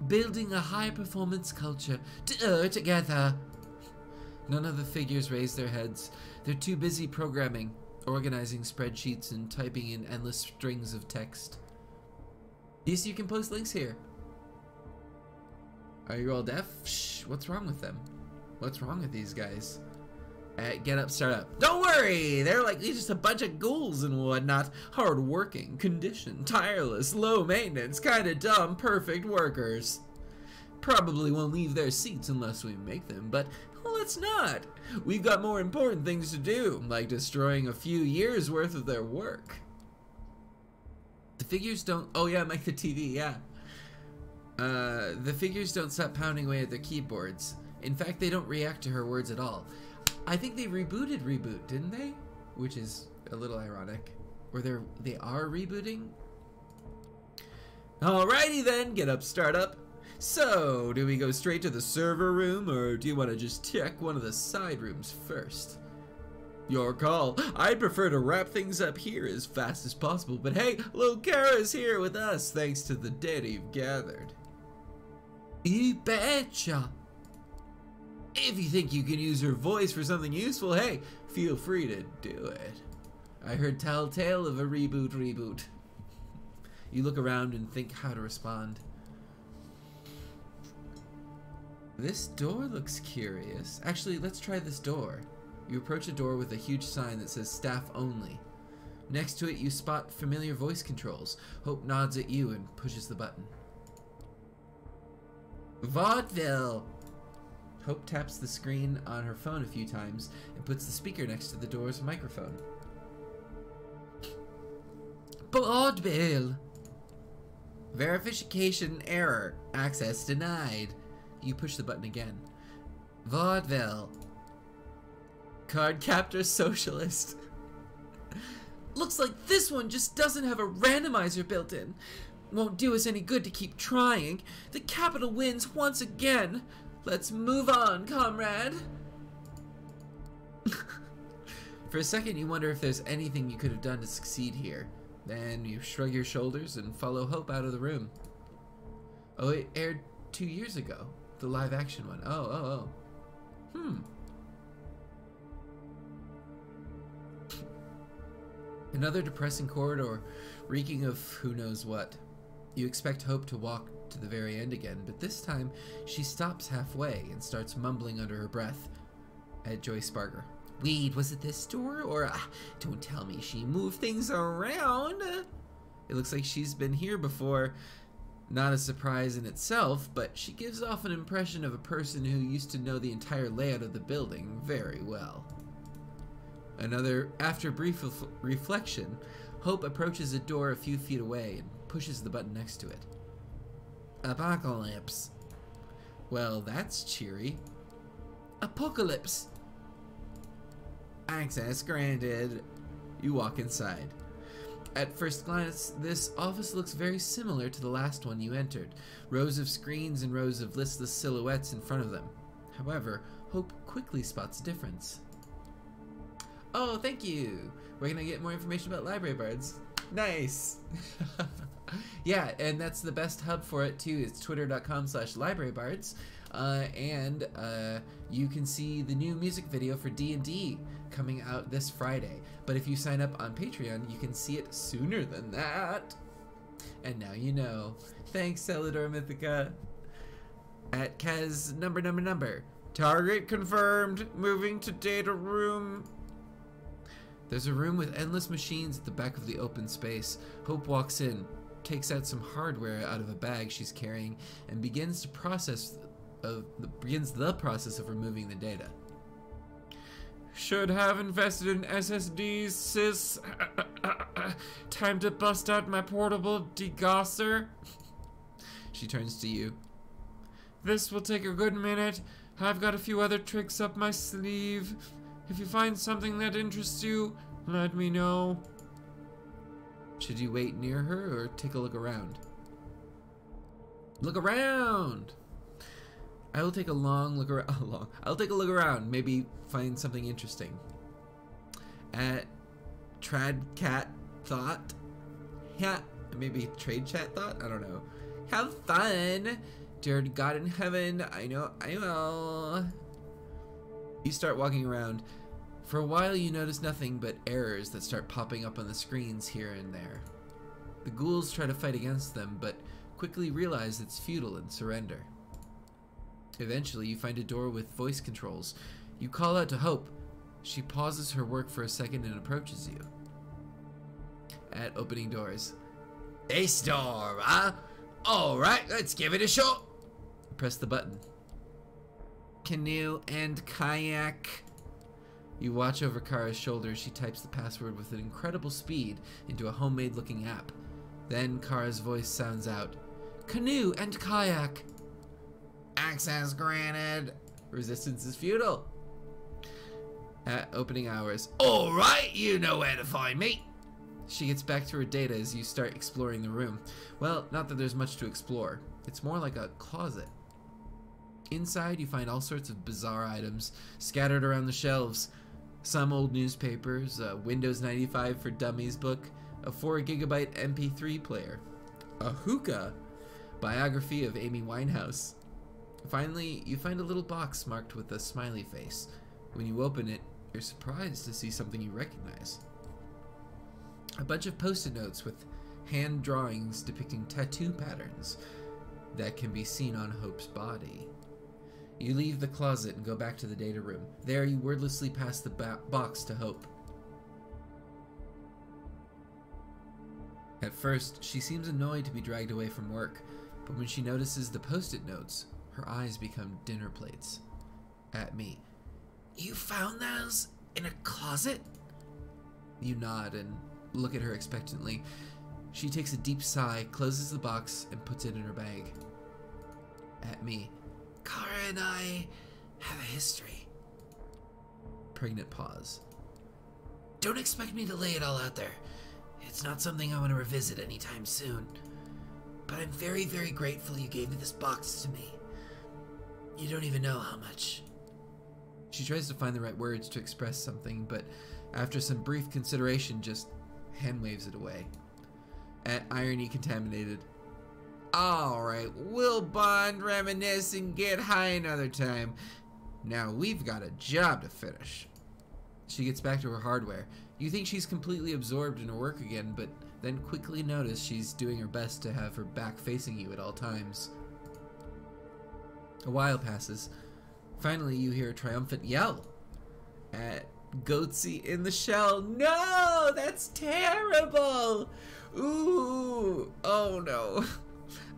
building a high-performance culture, together. None of the figures raise their heads. They're too busy programming, organizing spreadsheets, and typing in endless strings of text. Yes, you can post links here. Are you all deaf? Shh, what's wrong with them? What's wrong with these guys? Get up, start up. Don't worry, they're like just a bunch of ghouls and whatnot. Hard-working, conditioned, tireless, low-maintenance, kinda dumb, perfect workers. Probably won't leave their seats unless we make them, but let's not. We've got more important things to do, like destroying a few years' worth of their work. The figures don't... Oh yeah, make the TV, yeah. The figures don't stop pounding away at their keyboards. In fact, they don't react to her words at all. I think they rebooted Reboot, didn't they? Which is a little ironic. Or they are rebooting? Alrighty then, get up, start up. So, do we go straight to the server room, or do you want to just check one of the side rooms first? Your call. I'd prefer to wrap things up here as fast as possible, but hey, little Kara's here with us thanks to the data you've gathered. You betcha. If you think you can use her voice for something useful, hey, feel free to do it. I heard telltale of a reboot. You look around and think how to respond. This door looks curious. Actually, let's try this door. You approach a door with a huge sign that says staff only. Next to it, you spot familiar voice controls. Hope nods at you and pushes the button. Vaudeville! Hope taps the screen on her phone a few times and puts the speaker next to the door's microphone. Vaudeville! Verification error. Access denied. You push the button again. Vaudeville. Card captor socialist. Looks like this one just doesn't have a randomizer built in. Won't do us any good to keep trying. The capital wins once again. Let's move on, comrade. For a second, you wonder if there's anything you could have done to succeed here. Then you shrug your shoulders and follow Hope out of the room. Oh, it aired 2 years ago. The live action one. Oh. Another depressing corridor, reeking of who knows what. You expect Hope to walk to the very end again, but this time she stops halfway and starts mumbling under her breath at Joyce Barger. Wait, was it this door? Or, don't tell me she moved things around. It looks like she's been here before. Not a surprise in itself, but she gives off an impression of a person who used to know the entire layout of the building very well. After brief reflection, Hope approaches a door a few feet away and pushes the button next to it. Apocalypse. Well, that's cheery. Apocalypse. Access granted. You walk inside. At first glance, this office looks very similar to the last one you entered. Rows of screens and rows of listless silhouettes in front of them. However, Hope quickly spots a difference. Oh, thank you! We're gonna get more information about library bards. Nice! Yeah, and that's the best hub for it too. It's twitter.com/librarybards. And you can see the new music video for D&D coming out this Friday. But if you sign up on Patreon, you can see it sooner than that. And now you know. Thanks, Celador Mythica. At Kaz number. Target confirmed. Moving to data room. There's a room with endless machines at the back of the open space. Hope walks in, takes out some hardware out of a bag she's carrying, and begins the process of removing the data. Should have invested in SSDs, sis. Time to bust out my portable degosser. She turns to you. This will take a good minute. I've got a few other tricks up my sleeve. If you find something that interests you, let me know. Should you wait near her or take a look around? Look around! I will take a long look around. I'll take a look around. Maybe find something interesting. At Tradcat Thought. Yeah, maybe Trade Chat Thought. I don't know. Have fun, dear God in heaven. I know I will. You start walking around. For a while, you notice nothing but errors that start popping up on the screens here and there. The ghouls try to fight against them, but quickly realize it's futile and surrender. Eventually, you find a door with voice controls. You call out to Hope. She pauses her work for a second and approaches you. At opening doors. This door, huh? Alright, let's give it a shot. Press the button. Canoe and kayak. You watch over Kara's shoulder as she types the password with an incredible speed into a homemade looking app. Then Kara's voice sounds out. Canoe and kayak. Access granted. Resistance is futile. At opening hours. Alright, you know where to find me. She gets back to her data as you start exploring the room. Well, not that there's much to explore. It's more like a closet. Inside, you find all sorts of bizarre items scattered around the shelves. Some old newspapers, a Windows 95 for Dummies book, a 4GB MP3 player, a hookah, biography of Amy Winehouse. Finally, you find a little box marked with a smiley face. When you open it, you're surprised to see something you recognize. A bunch of post-it notes with hand drawings depicting tattoo patterns that can be seen on Hope's body. You leave the closet and go back to the data room. There, you wordlessly pass the box to Hope. At first, she seems annoyed to be dragged away from work, but when she notices the post-it notes, her eyes become dinner plates. At me. You found those in a closet? You nod and look at her expectantly. She takes a deep sigh, closes the box, and puts it in her bag. At me. Kara and I have a history. Pregnant pause. Don't expect me to lay it all out there. It's not something I want to revisit anytime soon. But I'm very, very grateful you gave this box to me. You don't even know how much. She tries to find the right words to express something, but after some brief consideration, just hand waves it away. At irony contaminated. Alright, we'll bond, reminisce, and get high another time. Now we've got a job to finish. She gets back to her hardware. You think she's completely absorbed in her work again, but then quickly notice she's doing her best to have her back facing you at all times. A while passes. Finally, you hear a triumphant yell. At Goatsy in the shell. No, that's terrible. Ooh, oh no.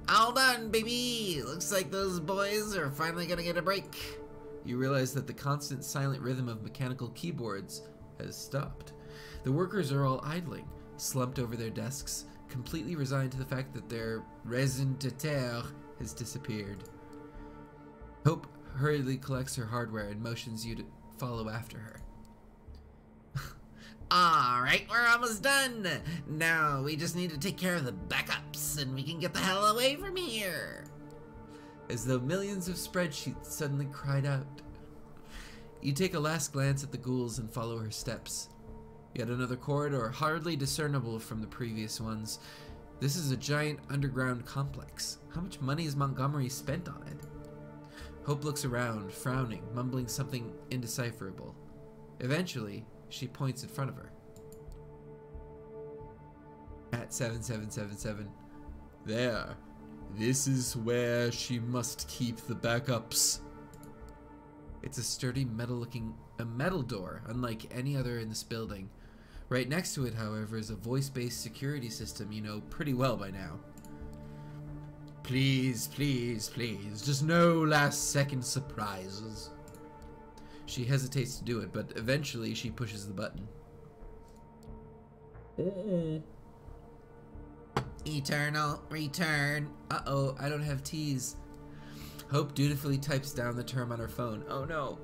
All done, baby. Looks like those boys are finally gonna get a break. You realize that the constant silent rhythm of mechanical keyboards has stopped. The workers are all idling, slumped over their desks, completely resigned to the fact that their raison d'être has disappeared. Hope hurriedly collects her hardware and motions you to follow after her. Alright, we're almost done. Now we just need to take care of the backups and we can get the hell away from here. As though millions of spreadsheets suddenly cried out. You take a last glance at the ghouls and follow her steps. Yet another corridor, hardly discernible from the previous ones. This is a giant underground complex. How much money has Montgomery spent on it? Hope looks around, frowning, mumbling something indecipherable. Eventually, she points in front of her. At 7777. There. This is where she must keep the backups. It's a sturdy metal door, unlike any other in this building. Right next to it, however, is a voice-based security system you know pretty well by now. Please, please, please, just no last-second surprises. She hesitates to do it, but eventually she pushes the button. Eternal return. Uh-oh, I don't have T's. Hope dutifully types down the term on her phone. Oh no.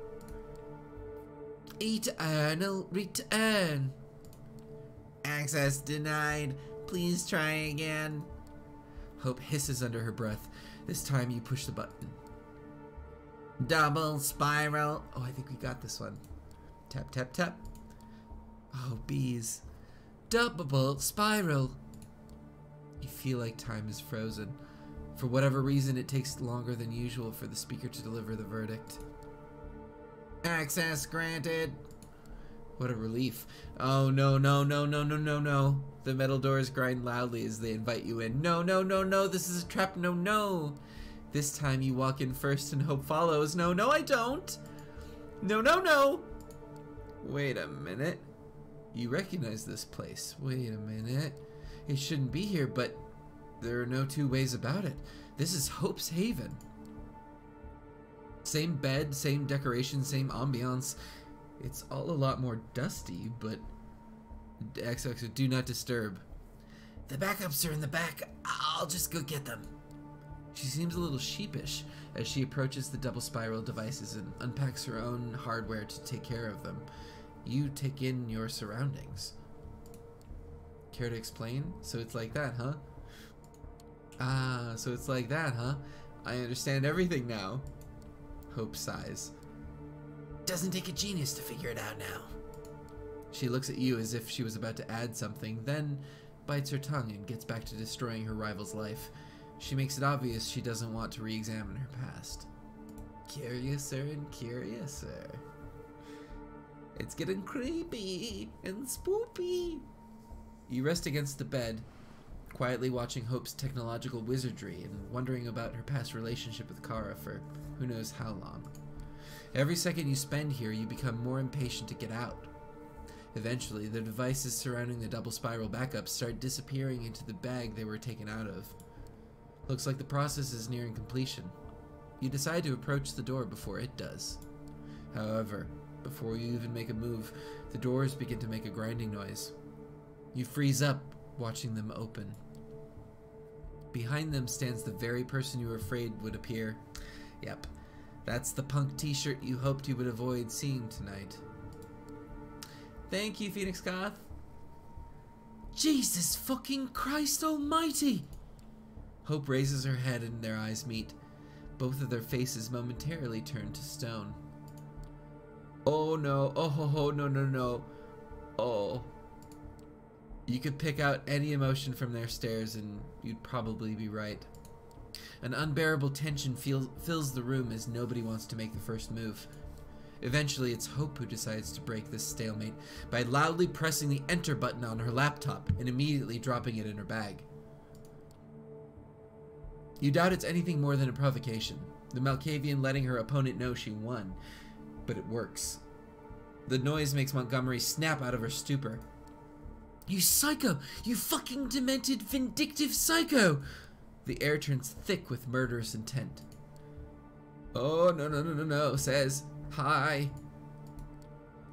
Eternal return. Access denied. Please try again. Hope hisses under her breath. This time you push the button. Double spiral. Oh, I think we got this one. Tap, tap, tap. Oh, bees. Double spiral. You feel like time is frozen. For whatever reason, it takes longer than usual for the speaker to deliver the verdict. Access granted. What a relief. Oh, no, no, no, no, no, no, no. The metal doors grind loudly as they invite you in. No, no, no, no, this is a trap. No, no. This time you walk in first and hope follows. No, no, I don't. No, no, no. Wait a minute. You recognize this place. Wait a minute. It shouldn't be here, but there are no two ways about it. This is Hope's Haven. Same bed, same decoration, same ambiance. It's all a lot more dusty, but... XOXO, do not disturb. The backups are in the back. I'll just go get them. She seems a little sheepish as she approaches the double spiral devices and unpacks her own hardware to take care of them. You take in your surroundings. Care to explain? So it's like that, huh? Ah, so it's like that, huh? I understand everything now. Hope sighs. Doesn't take a genius to figure it out now. She looks at you as if she was about to add something, then bites her tongue and gets back to destroying her rival's life. She makes it obvious she doesn't want to re-examine her past. Curiouser and curiouser. It's getting creepy and spoopy. You rest against the bed, quietly watching Hope's technological wizardry and wondering about her past relationship with Kara for who knows how long. Every second you spend here, you become more impatient to get out. Eventually, the devices surrounding the double spiral backups start disappearing into the bag they were taken out of. Looks like the process is nearing completion. You decide to approach the door before it does. However, before you even make a move, the doors begin to make a grinding noise. You freeze up, watching them open. Behind them stands the very person you were afraid would appear. Yep, that's the punk t-shirt you hoped you would avoid seeing tonight. Thank you, Phoenix Goth. Jesus fucking Christ almighty! Hope raises her head and their eyes meet. Both of their faces momentarily turn to stone. Oh no, oh ho ho, no no no. Oh. You could pick out any emotion from their stares and you'd probably be right. An unbearable tension fills the room as nobody wants to make the first move. Eventually, it's Hope who decides to break this stalemate by loudly pressing the enter button on her laptop and immediately dropping it in her bag. You doubt it's anything more than a provocation, the Malkavian letting her opponent know she won, but it works. The noise makes Montgomery snap out of her stupor. You psycho! You fucking demented, vindictive psycho! The air turns thick with murderous intent. Oh, no, no, no, no, no, says, hi.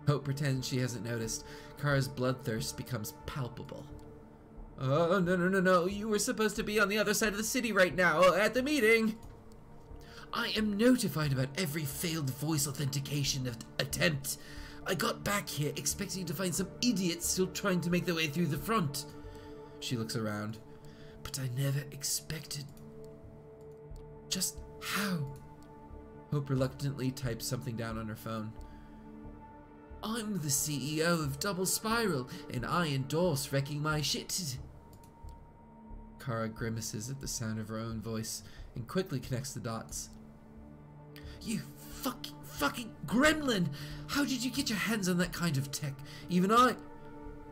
Hope pretends she hasn't noticed. Kara's bloodthirst becomes palpable. Oh, no, no, no, no, you were supposed to be on the other side of the city right now, at the meeting. I am notified about every failed voice authentication attempt. I got back here expecting to find some idiots still trying to make their way through the front. She looks around. But I never expected... Just how? Hope reluctantly types something down on her phone. I'm the CEO of Double Spiral, and I endorse wrecking my shit. Kara grimaces at the sound of her own voice and quickly connects the dots. You fucking gremlin! How did you get your hands on that kind of tech? Even I...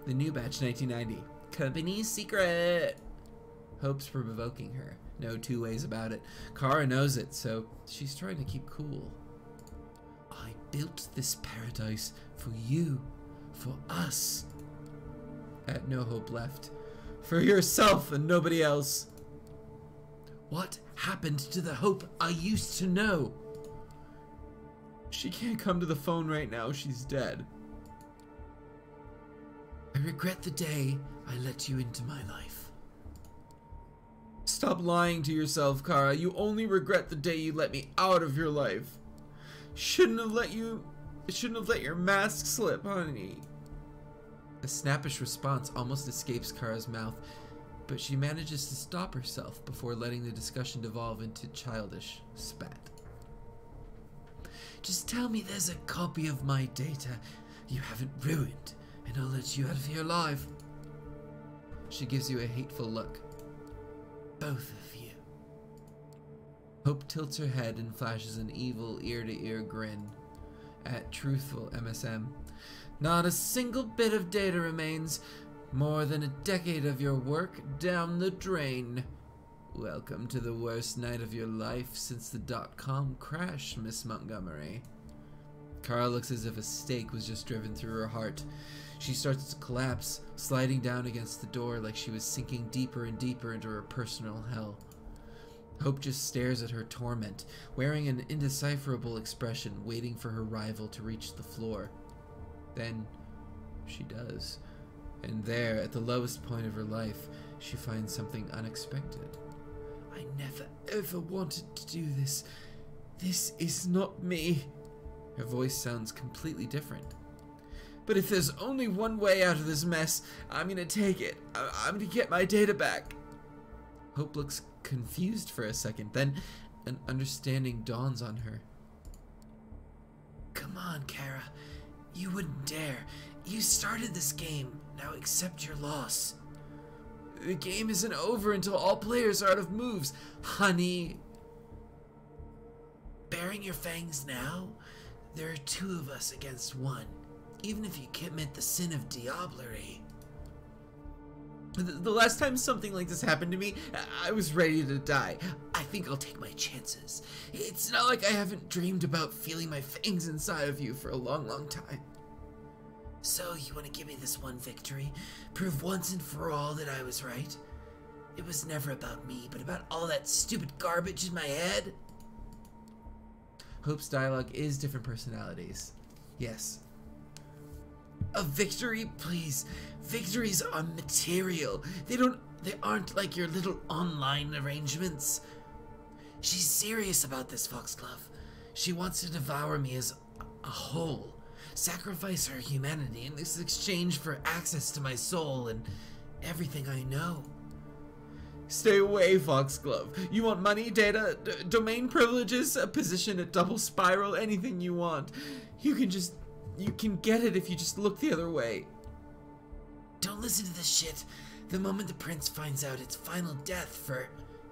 The new batch 1990. Company secret! Hope's provoking her. No two ways about it. Kara knows it, so she's trying to keep cool. I built this paradise for you. For us. At no hope left. For yourself and nobody else. What happened to the Hope I used to know? She can't come to the phone right now. She's dead. I regret the day I let you into my life. Stop lying to yourself, Kara. You only regret the day you let me out of your life. Shouldn't have let your mask slip, honey. A snappish response almost escapes Kara's mouth, but she manages to stop herself before letting the discussion devolve into childish spat. Just tell me there's a copy of my data you haven't ruined, and I'll let you out of here alive. She gives you a hateful look. Both of you. Hope tilts her head and flashes an evil ear-to-ear grin at truthful MSM. Not a single bit of data remains. More than a decade of your work down the drain. Welcome to the worst night of your life since the .com crash, Miss Montgomery. Kara looks as if a stake was just driven through her heart. She starts to collapse, sliding down against the door like she was sinking deeper and deeper into her personal hell. Hope just stares at her torment, wearing an indecipherable expression, waiting for her rival to reach the floor. Then, she does. And there, at the lowest point of her life, she finds something unexpected. I never ever wanted to do this. This is not me. Her voice sounds completely different. But if there's only one way out of this mess, I'm gonna take it. I'm gonna get my data back. Hope looks confused for a second, then an understanding dawns on her. Come on, Kara. You wouldn't dare. You started this game. Now accept your loss. The game isn't over until all players are out of moves, honey. Baring your fangs now? There are two of us against one. Even if you commit the sin of diablerie. The last time something like this happened to me, I was ready to die. I think I'll take my chances. It's not like I haven't dreamed about feeling my fangs inside of you for a long, long time. So, you want to give me this one victory? Prove once and for all that I was right? It was never about me, but about all that stupid garbage in my head? Hope's dialogue is different personalities. Yes. A victory, please. Victories are material. They aren't like your little online arrangements. She's serious about this, Foxglove. She wants to devour me as a whole. Sacrifice her humanity in this exchange for access to my soul and everything I know. Stay away, Foxglove. You want money, data, domain privileges, a position at Double Spiral, anything you want. You can get it if you just look the other way. Don't listen to this shit. The moment the prince finds out, it's final death for...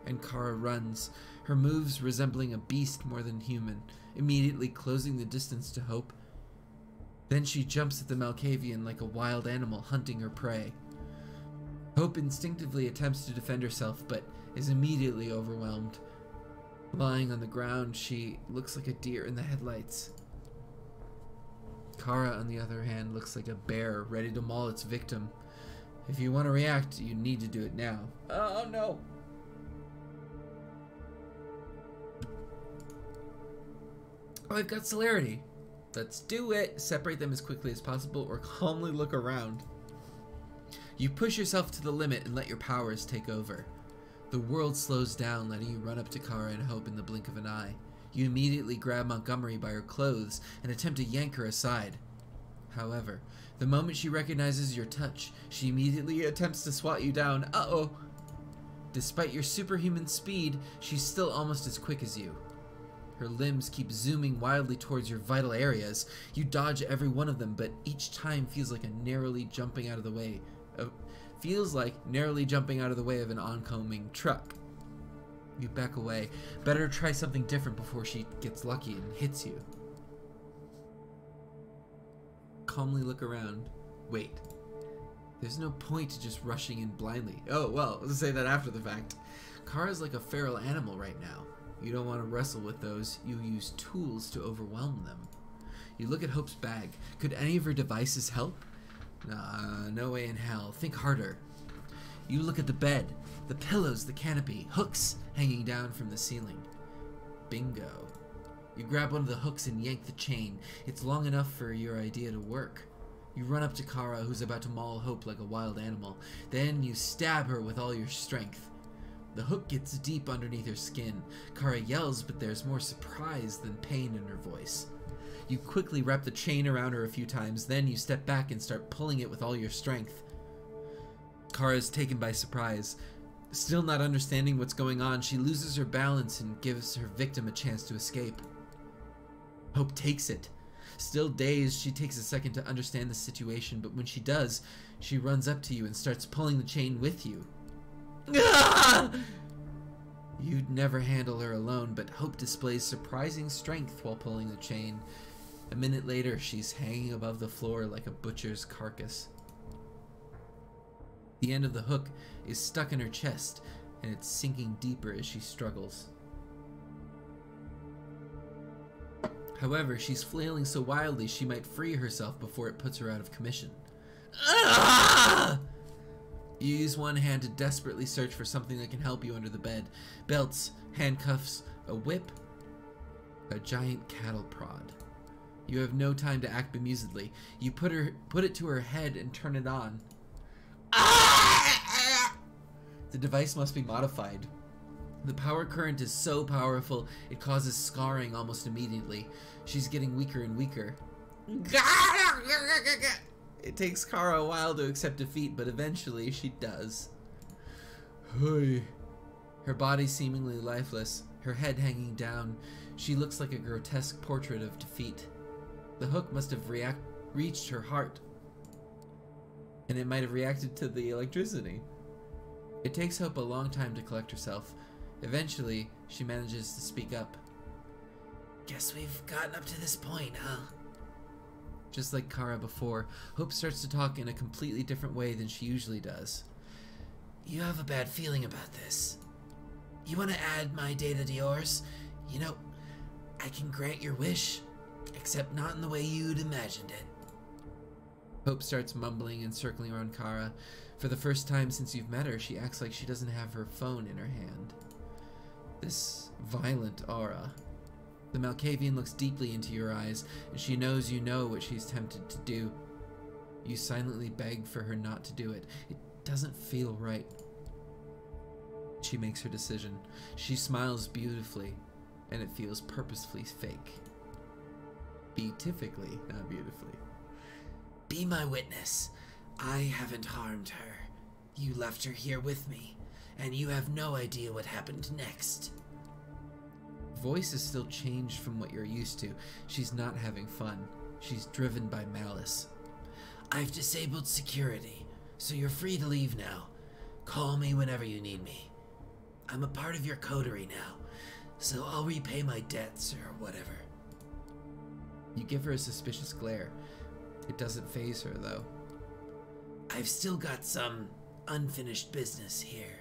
And Kara runs, her moves resembling a beast more than human, immediately closing the distance to Hope. Then she jumps at the Malkavian like a wild animal hunting her prey. Hope instinctively attempts to defend herself, but is immediately overwhelmed. Lying on the ground, she looks like a deer in the headlights. Kara, on the other hand, looks like a bear ready to maul its victim. If you want to react, you need to do it now. Oh no! Oh, I've got celerity. Let's do it. Separate them as quickly as possible or calmly look around. You push yourself to the limit and let your powers take over. The world slows down, letting you run up to Kara and Hope in the blink of an eye. You immediately grab Montgomery by her clothes and attempt to yank her aside. However, the moment she recognizes your touch, she immediately attempts to swat you down. Uh-oh! Despite your superhuman speed, she's still almost as quick as you. Her limbs keep zooming wildly towards your vital areas. You dodge every one of them, but each time feels like narrowly jumping out of the way of an oncoming truck. You back away. Better try something different before she gets lucky and hits you. Calmly look around. Wait. There's no point to just rushing in blindly. Oh, well, let's say that after the fact. Kara's like a feral animal right now. You don't want to wrestle with those. You use tools to overwhelm them. You look at Hope's bag. Could any of her devices help? Nah, no way in hell. Think harder. You look at the bed, the pillows, the canopy, hooks hanging down from the ceiling. Bingo. You grab one of the hooks and yank the chain. It's long enough for your idea to work. You run up to Kara, who's about to maul Hope like a wild animal. Then you stab her with all your strength. The hook gets deep underneath her skin. Kara yells, but there's more surprise than pain in her voice. You quickly wrap the chain around her a few times, then you step back and start pulling it with all your strength. Kara is taken by surprise. Still not understanding what's going on, she loses her balance and gives her victim a chance to escape. Hope takes it. Still dazed, she takes a second to understand the situation, but when she does, she runs up to you and starts pulling the chain with you. Ah! You'd never handle her alone, but Hope displays surprising strength while pulling the chain. A minute later, she's hanging above the floor like a butcher's carcass. The end of the hook is stuck in her chest, and it's sinking deeper as she struggles. However, she's flailing so wildly she might free herself before it puts her out of commission. Ah! You use one hand to desperately search for something that can help you under the bed. Belts, handcuffs, a whip, a giant cattle prod. You have no time to act bemusedly. You put it to her head and turn it on. Ah! The device must be modified. The power current is so powerful, it causes scarring almost immediately. She's getting weaker and weaker. It takes Kara a while to accept defeat, but eventually she does. Hey. Her body seemingly lifeless, her head hanging down. She looks like a grotesque portrait of defeat. The hook must have reached her heart, and it might have reacted to the electricity. It takes Hope a long time to collect herself. Eventually, she manages to speak up. Guess we've gotten up to this point, huh? Just like Kara before, Hope starts to talk in a completely different way than she usually does. You have a bad feeling about this. You want to add my data to yours? You know, I can grant your wish, except not in the way you'd imagined it. Hope starts mumbling and circling around Kara. For the first time since you've met her, she acts like she doesn't have her phone in her hand. This violent aura. The Malkavian looks deeply into your eyes, and she knows you know what she's tempted to do. You silently beg for her not to do it. It doesn't feel right. She makes her decision. She smiles beautifully, and it feels purposefully fake. Beatifically, not beautifully. Be my witness. I haven't harmed her. You left her here with me, and you have no idea what happened next. Voice is still changed from what you're used to. She's not having fun. She's driven by malice. I've disabled security, so you're free to leave now. Call me whenever you need me. I'm a part of your coterie now, so I'll repay my debts or whatever. You give her a suspicious glare. It doesn't faze her, though. I've still got some unfinished business here.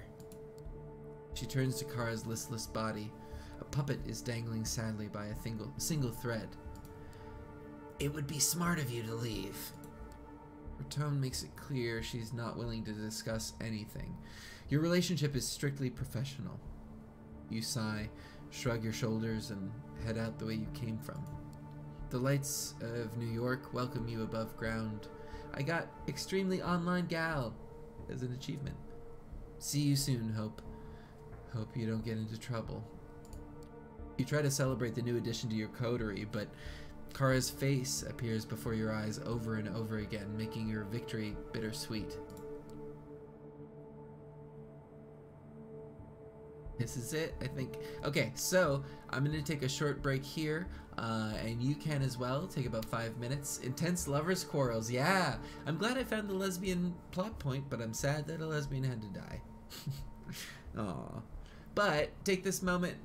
She turns to Kara's listless body. A puppet is dangling sadly by a single thread. It would be smart of you to leave. Her tone makes it clear she's not willing to discuss anything. Your relationship is strictly professional. You sigh, shrug your shoulders, and head out the way you came from. The lights of New York welcome you above ground. I got extremely online gal as an achievement. See you soon, Hope. Hope you don't get into trouble. You try to celebrate the new addition to your coterie, but Kara's face appears before your eyes over and over again, making your victory bittersweet. This is it, I think. Okay, so I'm going to take a short break here, and you can as well. Take about 5 minutes. Intense lovers' quarrels. Yeah, I'm glad I found the lesbian plot point, but I'm sad that a lesbian had to die. Aww. But take this moment.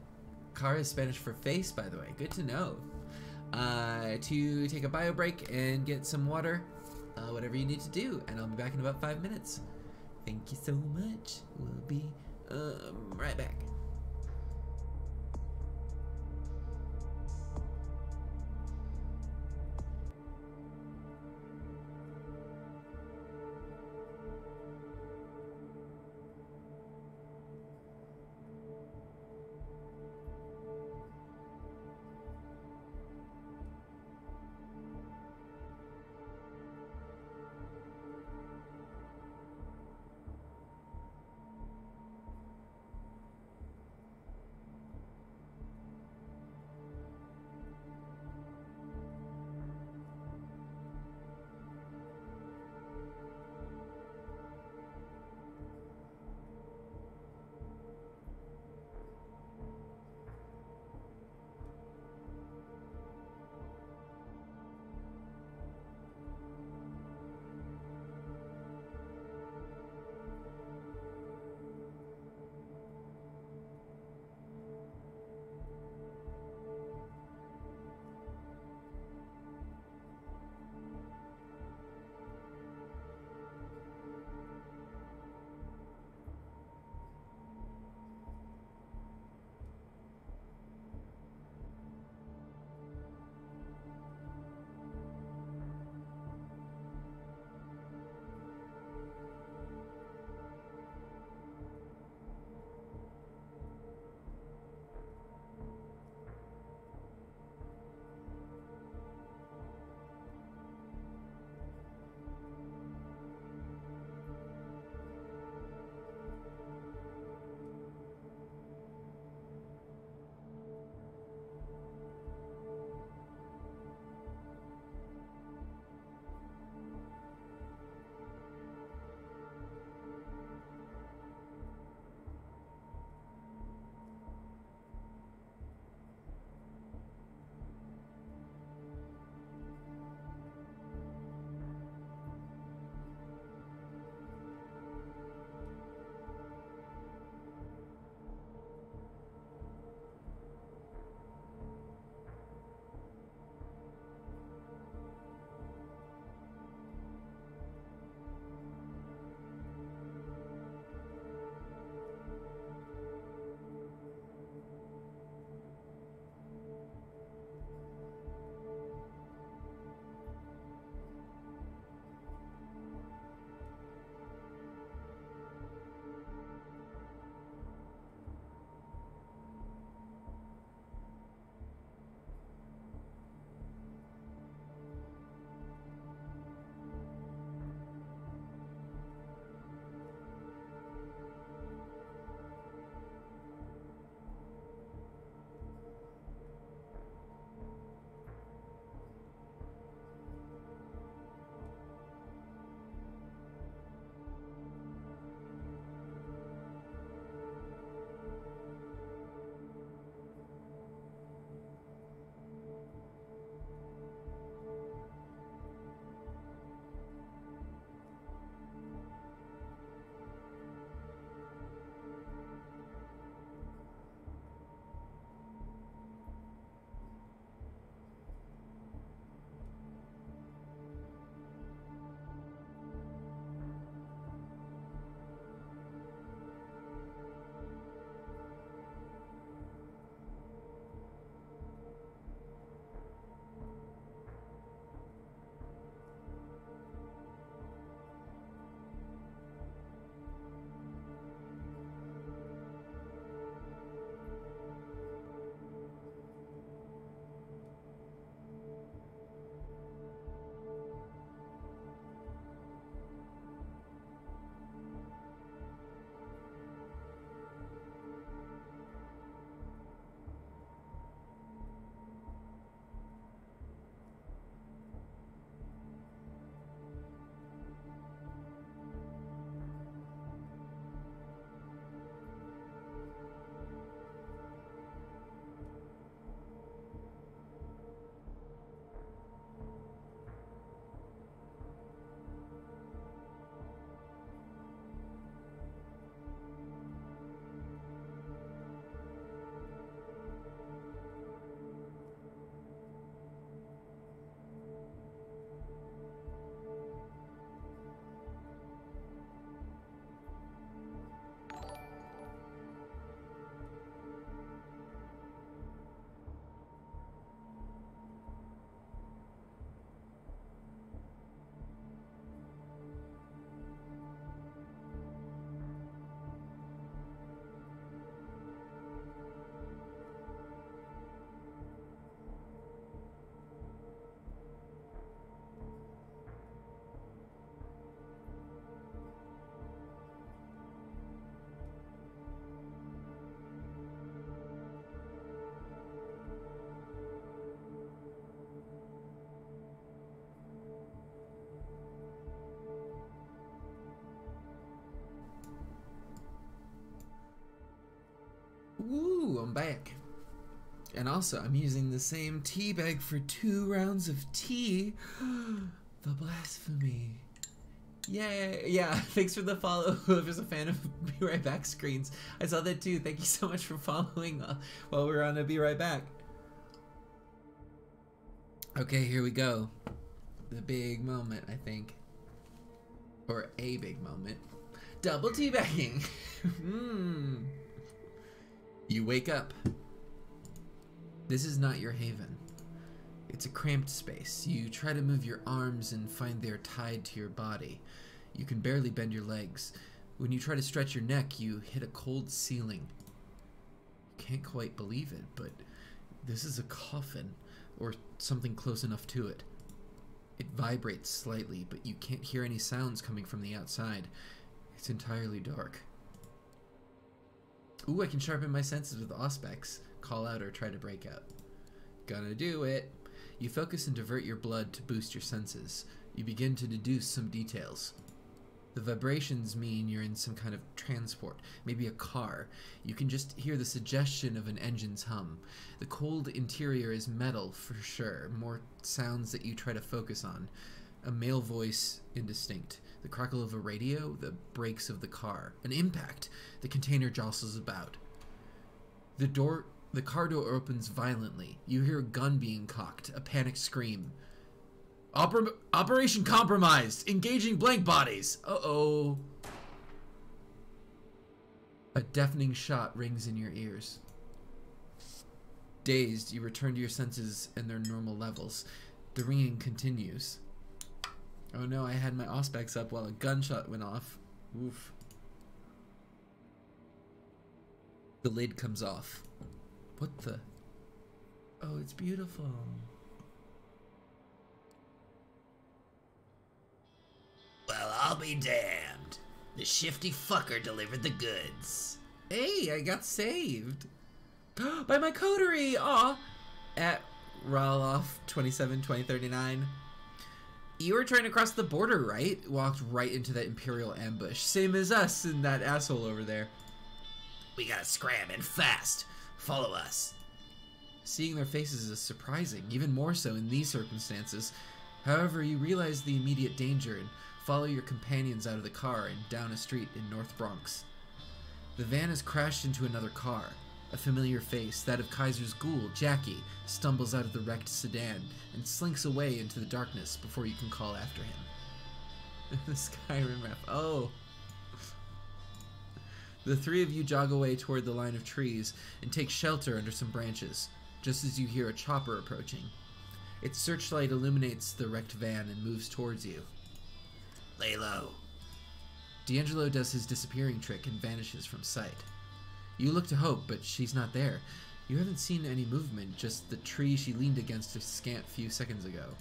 Kara is Spanish for face, by the way. Good to know. To take a bio break and get some water, whatever you need to do, and I'll be back in about 5 minutes. Thank you so much. We'll be right back. Woo, I'm back. And also, I'm using the same tea bag for 2 rounds of tea. The blasphemy. Yay. Yeah, thanks for the follow. Whoever's a fan of Be Right Back screens. I saw that too. Thank you so much for following while we're on a Be Right Back. Okay, here we go. The big moment, I think. Or a big moment. Double teabagging. You wake up. This is not your haven. It's a cramped space. You try to move your arms and find they're tied to your body. You can barely bend your legs. When you try to stretch your neck, you hit a cold ceiling. You can't quite believe it, but this is a coffin, or something close enough to it. It vibrates slightly, but you can't hear any sounds coming from the outside. It's entirely dark. Ooh, I can sharpen my senses with auspex. Call out or try to break out. Gonna do it. You focus and divert your blood to boost your senses. You begin to deduce some details. The vibrations mean you're in some kind of transport, maybe a car. You can just hear the suggestion of an engine's hum. The cold interior is metal for sure. More sounds that you try to focus on. A male voice, indistinct. The crackle of a radio, the brakes of the car. An impact. The container jostles about. The car door opens violently. You hear a gun being cocked. A panicked scream. Operation compromised! Engaging blank bodies! Uh-oh. A deafening shot rings in your ears. Dazed, you return to your senses and their normal levels. The ringing continues. Oh no, I had my auspex up while a gunshot went off. Oof. The lid comes off. What the? Oh, it's beautiful. Well, I'll be damned. The shifty fucker delivered the goods. Hey, I got saved. By my coterie! Aw! At Raloff272039. You were trying to cross the border, right? Walked right into that Imperial ambush. Same as us and that asshole over there. We gotta scram and fast. Follow us. Seeing their faces is surprising, even more so in these circumstances. However, you realize the immediate danger and follow your companions out of the car and down a street in North Bronx. The van has crashed into another car. A familiar face, that of Kaiser's ghoul, Jackie, stumbles out of the wrecked sedan and slinks away into the darkness before you can call after him. The Skyrim ref. Oh. The three of you jog away toward the line of trees and take shelter under some branches, just as you hear a chopper approaching. Its searchlight illuminates the wrecked van and moves towards you. Lay low. D'Angelo does his disappearing trick and vanishes from sight. You look to Hope, but she's not there. You haven't seen any movement, just the tree she leaned against a scant few seconds ago.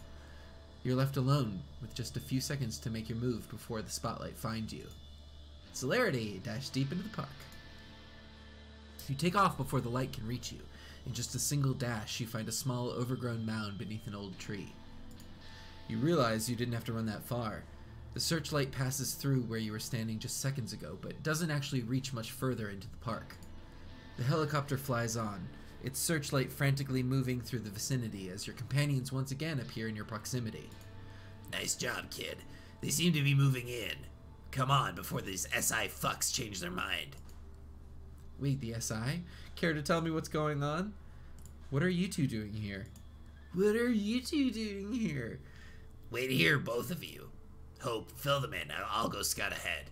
You're left alone, with just a few seconds to make your move before the spotlight finds you. Celerity! Dash deep into the park. You take off before the light can reach you. In just a single dash, you find a small, overgrown mound beneath an old tree. You realize you didn't have to run that far. The searchlight passes through where you were standing just seconds ago, but doesn't actually reach much further into the park. The helicopter flies on, its searchlight frantically moving through the vicinity as your companions once again appear in your proximity. Nice job, kid. They seem to be moving in. Come on, before these SI fucks change their mind. Wait, the SI? Care to tell me what's going on? What are you two doing here? What are you two doing here? Wait here, both of you. Hope, fill them in. I'll go scout ahead.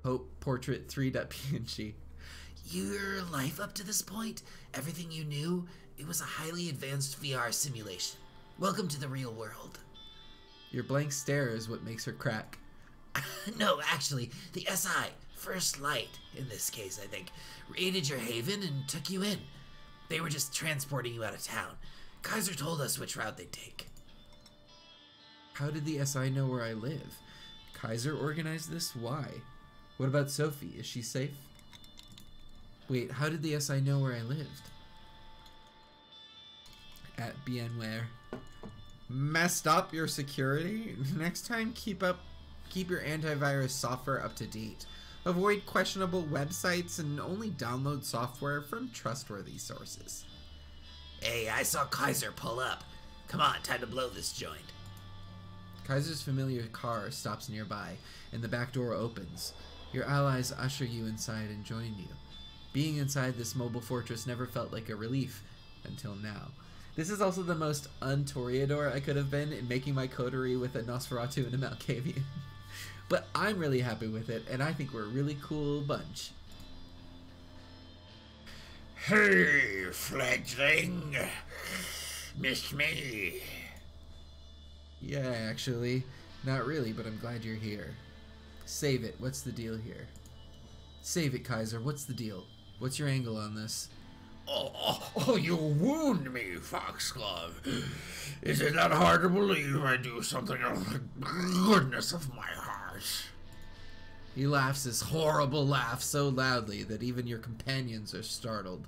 Hope, portrait 3.png. Your life up to this point, everything you knew, it was a highly advanced VR simulation. Welcome to the real world. Your blank stare is what makes her crack. No, actually, the SI, First Light, in this case, I think, raided your haven and took you in. They were just transporting you out of town. Kaiser told us which route they'd take. How did the SI know where I live? Kaiser organized this? Why? What about Sophie? Is she safe? Wait, how did the SI know where I lived? At BNware. Messed up your security? Next time, keep your antivirus software up to date. Avoid questionable websites and only download software from trustworthy sources. Hey, I saw Kaiser pull up. Come on, time to blow this joint. Kaiser's familiar car stops nearby, and the back door opens. Your allies usher you inside and join you. Being inside this mobile fortress never felt like a relief, until now. This is also the most un-Toreador I could have been in making my coterie with a Nosferatu and a Malkavian. But I'm really happy with it, and I think we're a really cool bunch. Hey, fledgling. Missed me. Yeah, actually. Not really, but I'm glad you're here. Save it. What's the deal here? Save it, Kaiser. What's the deal? What's your angle on this? Oh, you wound me, Foxglove. Is it that hard to believe I do something out of the goodness of my heart? He laughs his horrible laugh so loudly that even your companions are startled.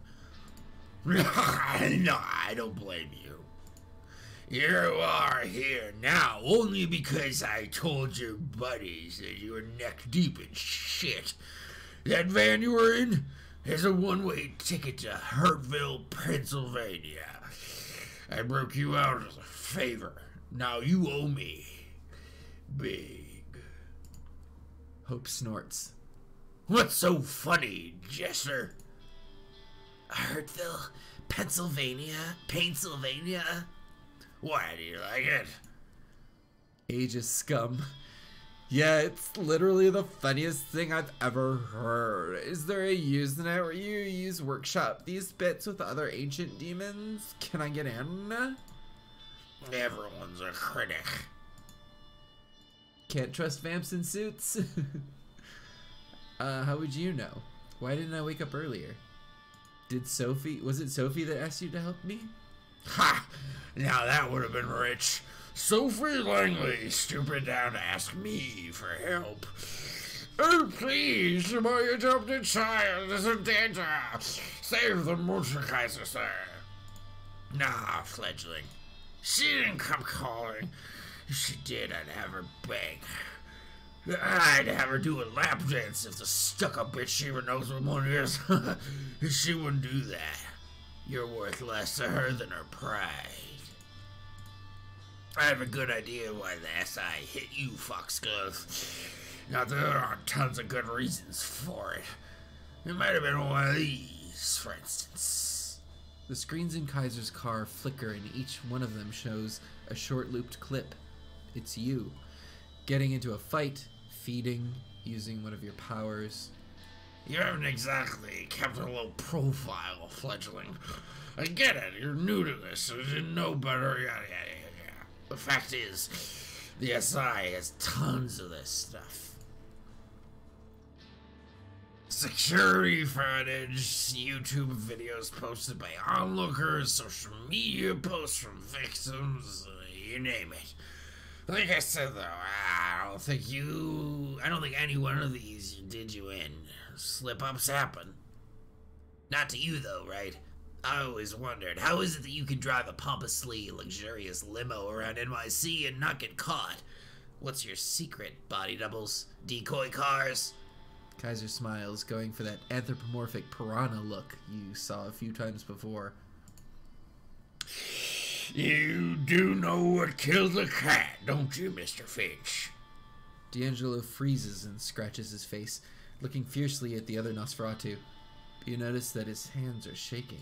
No, I don't blame you. You are here now only because I told your buddies that you were neck deep in shit. That van you were in is a one-way ticket to Hurtville, Pennsylvania. I broke you out as a favor. Now you owe me. Big. Hope snorts. What's so funny, Jester? Hurtville, Pennsylvania? Why, do you like it? Ageist scum. Yeah, it's literally the funniest thing I've ever heard. Is there a Usenet where you use workshop these bits with other ancient demons? Can I get in? Everyone's a critic. Can't trust vamps in suits? How would you know? Why didn't I wake up earlier? Was it Sophie that asked you to help me? Ha! Now that would have been rich. Sophie Langley stooping down to ask me for help. Oh, please, my adopted child is in danger. Save the Kaiser, sir. Nah, fledgling. She didn't come calling. If she did, I'd have her beg. I'd have her do a lap dance if the stuck-up bitch even knows what one is. She wouldn't do that. You're worth less to her than her pride. I have a good idea why the SI hit you, Foxglove. Now, there are tons of good reasons for it. It might have been one of these, for instance. The screens in Kaiser's car flicker, and each one of them shows a short-looped clip. It's you. Getting into a fight, feeding, using one of your powers. You haven't exactly kept a low profile, fledgling. I get it, you're new to this, so you didn't know better, yada. The fact is, the SI has tons of this stuff. Security footage, YouTube videos posted by onlookers, social media posts from victims, you name it. Like I said though, I don't think any one of these did you in. Slip-ups happen. Not to you though, right? I always wondered, how is it that you can drive a pompously luxurious limo around NYC and not get caught? What's your secret, body doubles? Decoy cars? Kaiser smiles, going for that anthropomorphic piranha look you saw a few times before. You do know what killed the cat, don't you, Mr. Finch? D'Angelo freezes and scratches his face, looking fiercely at the other Nosferatu. You notice that his hands are shaking.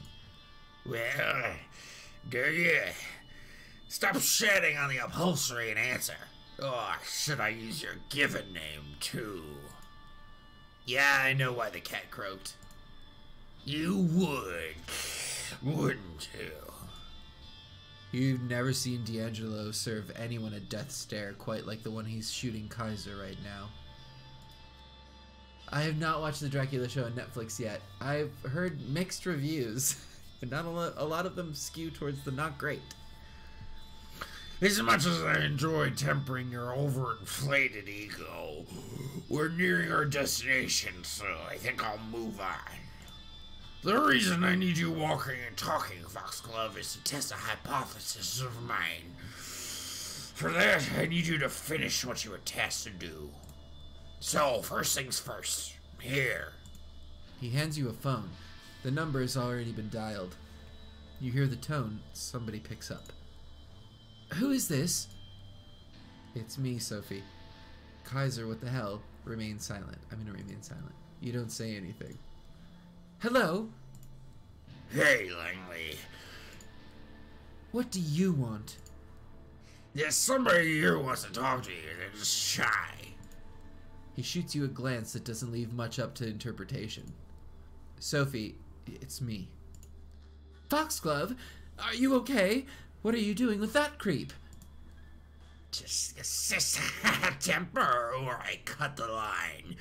Well, do you? Stop shedding on the upholstery and answer. Or should I use your given name, too? Yeah, I know why the cat croaked. You would, wouldn't you? You've never seen D'Angelo serve anyone a death stare quite like the one he's shooting Kaiser right now. I have not watched the Dracula show on Netflix yet. I've heard mixed reviews, but not a lot of them skew towards the not great. As much as I enjoy tempering your overinflated ego, we're nearing our destination, so I think I'll move on. The reason I need you walking and talking, Foxglove, is to test a hypothesis of mine. For that, I need you to finish what you were tasked to do. So, first things first, Here. He hands you a phone. The number has already been dialed. You hear the tone. Somebody picks up. Who is this? It's me, Sophie. Kaiser, what the hell? Remain silent. I'm gonna remain silent. You don't say anything. Hello? Hey, Langley. What do you want? There's somebody here who wants to talk to you. They're just shy. He shoots you a glance that doesn't leave much up to interpretation. Sophie, it's me. Foxglove, are you okay? What are you doing with that creep? Just temper or I cut the line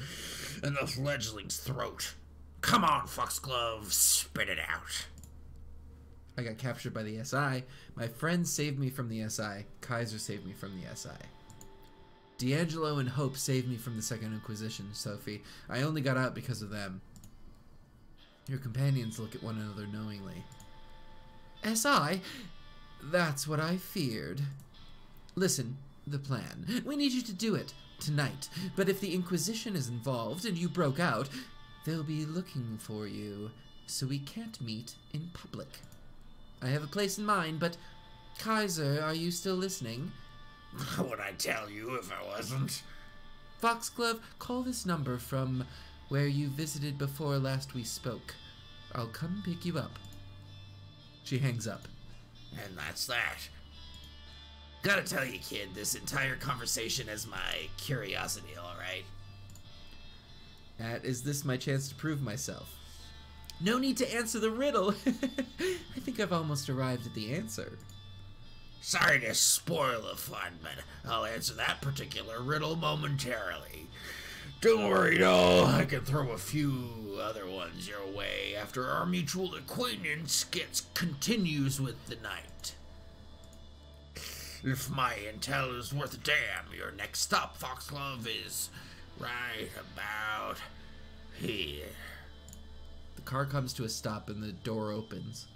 in the fledgling's throat. Come on, Foxglove, spit it out. I got captured by the SI. My friends saved me from the SI. Kaiser saved me from the SI. D'Angelo and Hope saved me from the Second Inquisition, Sophie. I only got out because of them. Your companions look at one another knowingly. SI? That's what I feared. Listen, the plan. We need you to do it tonight. But if the Inquisition is involved and you broke out, they'll be looking for you. So we can't meet in public. I have a place in mind, but Kaiser, are you still listening? Would I tell you if I wasn't? Foxglove, call this number from where you visited before last we spoke. I'll come pick you up. She hangs up. And that's that. Gotta tell you, kid, this entire conversation is my curiosity, alright? Is this my chance to prove myself? No need to answer the riddle. I think I've almost arrived at the answer. Sorry to spoil the fun, but I'll answer that particular riddle momentarily. Don't worry, doll. I can throw a few other ones your way after our mutual acquaintance continues with the night. If my intel is worth a damn, your next stop, Foxglove, is right about here. The car comes to a stop and the door opens.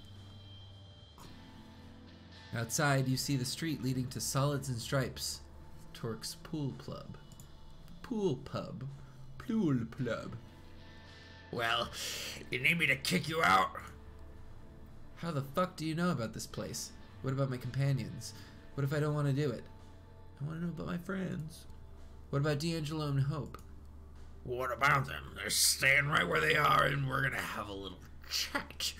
Outside, you see the street leading to Solids and Stripes, Torque's pool club. Pool pub. Pool club. Well, you need me to kick you out? How the fuck do you know about this place? What about my companions? What if I don't want to do it? I want to know about my friends. What about D'Angelo and Hope? What about them? They're staying right where they are, and we're gonna have a little chat.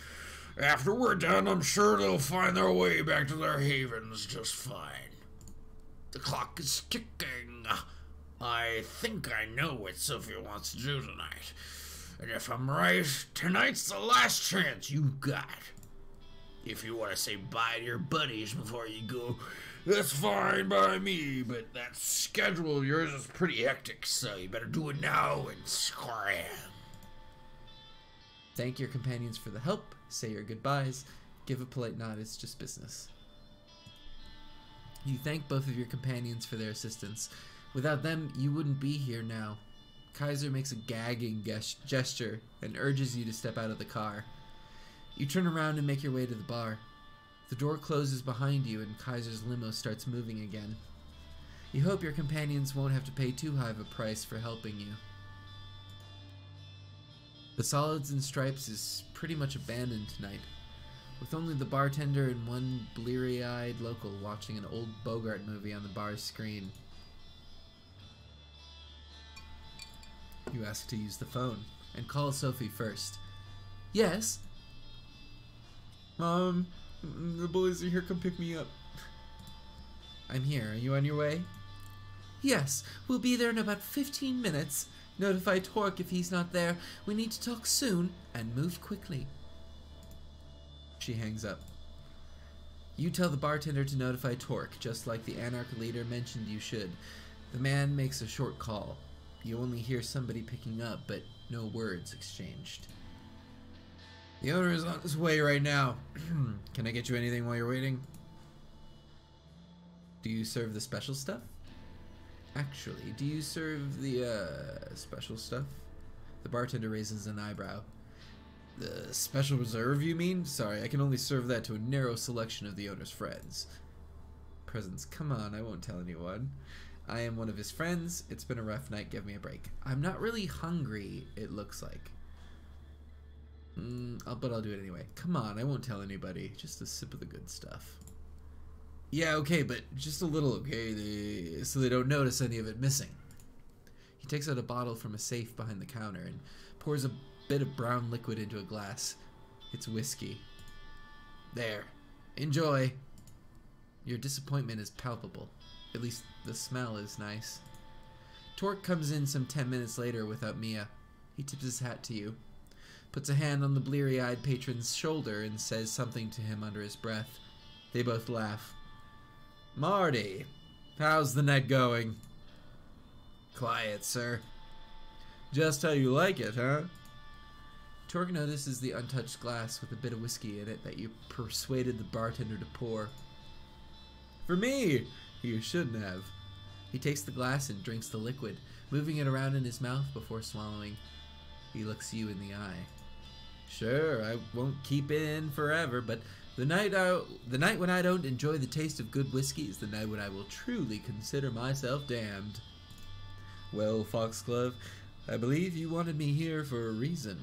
After we're done, I'm sure they'll find their way back to their havens just fine. The clock is ticking. I think I know what Sophie wants to do tonight. And if I'm right, tonight's the last chance you got. If you want to say bye to your buddies before you go, that's fine by me, but that schedule of yours is pretty hectic, so you better do it now and scram. Thank your companions for the help, say your goodbyes, give a polite nod, it's just business. You thank both of your companions for their assistance. Without them, you wouldn't be here now. Kaiser makes a gagging gesture and urges you to step out of the car. You turn around and make your way to the bar. The door closes behind you and Kaiser's limo starts moving again. You hope your companions won't have to pay too high of a price for helping you. The Solids and Stripes is pretty much abandoned tonight, with only the bartender and one bleary-eyed local watching an old Bogart movie on the bar's screen. You ask to use the phone and call Sophie first. Yes? Mom, the boys are here, come pick me up. I'm here, are you on your way? Yes, we'll be there in about 15 minutes. Notify Torque if he's not there. We need to talk soon and move quickly. She hangs up. You tell the bartender to notify Torque, just like the Anarch leader mentioned you should. The man makes a short call. You only hear somebody picking up, but no words exchanged. The owner is on his way right now. Can I get you anything while you're waiting? Do you serve the special stuff? Actually, do you serve the, special stuff? The bartender raises an eyebrow. The special reserve, you mean? Sorry, I can only serve that to a narrow selection of the owner's friends. Presents, come on, I won't tell anyone. I am one of his friends. It's been a rough night. Give me a break. I'm not really hungry, it looks like. But I'll do it anyway. Come on, I won't tell anybody. Just a sip of the good stuff. Yeah, okay, but just a little, okay? So they don't notice any of it missing. He takes out a bottle from a safe behind the counter and pours a bit of brown liquid into a glass. It's whiskey. There. Enjoy. Your disappointment is palpable. At least the smell is nice. Torque comes in some 10 minutes later without Mia. He tips his hat to you, puts a hand on the bleary-eyed patron's shoulder and says something to him under his breath. They both laugh. Marty, how's the night going? Quiet, sir. Just how you like it, huh? Torque notices the untouched glass with a bit of whiskey in it that you persuaded the bartender to pour. For me! You shouldn't have. He takes the glass and drinks the liquid, moving it around in his mouth before swallowing. He looks you in the eye. Sure, I won't keep it in forever, but the night when I don't enjoy the taste of good whiskey is the night when I will truly consider myself damned. Well, Foxglove, I believe you wanted me here for a reason.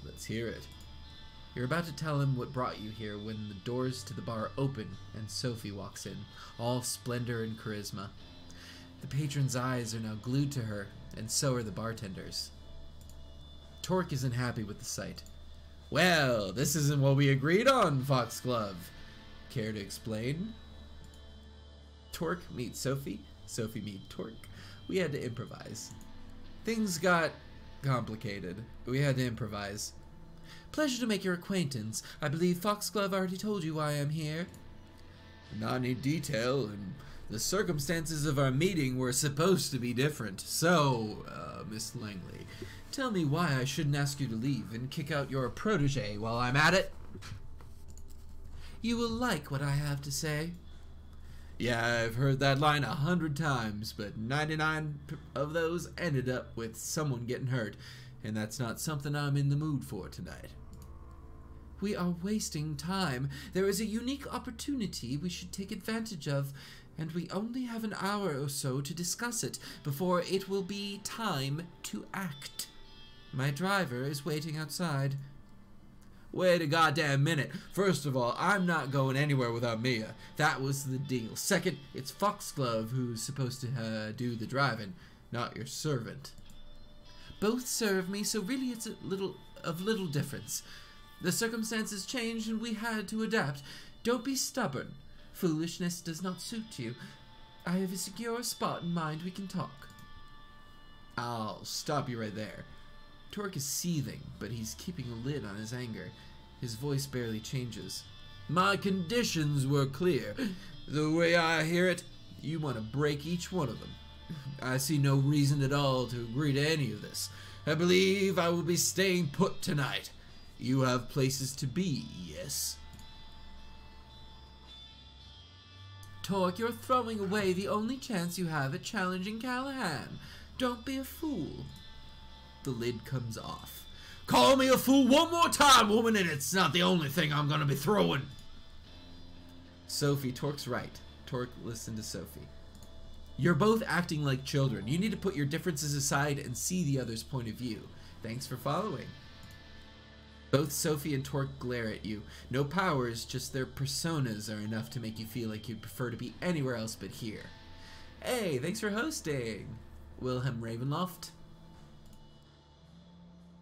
Let's hear it. You're about to tell him what brought you here when the doors to the bar open and Sophie walks in, all splendor and charisma. The patron's eyes are now glued to her, and so are the bartender's. Torque isn't happy with the sight. Well, this isn't what we agreed on, Foxglove. Care to explain? Torque meets Sophie. Sophie meets Torque. We had to improvise. Things got complicated. We had to improvise. Pleasure to make your acquaintance. I believe Foxglove already told you why I'm here. Not any detail, and the circumstances of our meeting were supposed to be different. So, Miss Langley, tell me why I shouldn't ask you to leave and kick out your protege while I'm at it. You will like what I have to say. Yeah, I've heard that line 100 times, but 99 of those ended up with someone getting hurt, and that's not something I'm in the mood for tonight. We are wasting time. There is a unique opportunity we should take advantage of, and we only have an hour or so to discuss it before it will be time to act. My driver is waiting outside. Wait a goddamn minute. First of all, I'm not going anywhere without Mia. That was the deal. Second, it's Foxglove who's supposed to do the driving, not your servant. Both serve me, so really it's of little difference. The circumstances changed and we had to adapt. Don't be stubborn. Foolishness does not suit you. I have a secure spot in mind we can talk. I'll stop you right there. Torque is seething, but he's keeping a lid on his anger. His voice barely changes. My conditions were clear. The way I hear it, you want to break each one of them. I see no reason at all to agree to any of this. I believe I will be staying put tonight. You have places to be, yes? Torque, you're throwing away the only chance you have at challenging Callahan. Don't be a fool. The lid comes off. Call me a fool one more time, woman, and it's not the only thing I'm gonna be throwing. Sophie, Torque's right. Torque, listen to Sophie. You're both acting like children. You need to put your differences aside and see the other's point of view. Thanks for following. Both Sophie and Torque glare at you. No powers, just their personas are enough to make you feel like you'd prefer to be anywhere else but here. Hey, thanks for hosting. Wilhelm Ravenloft.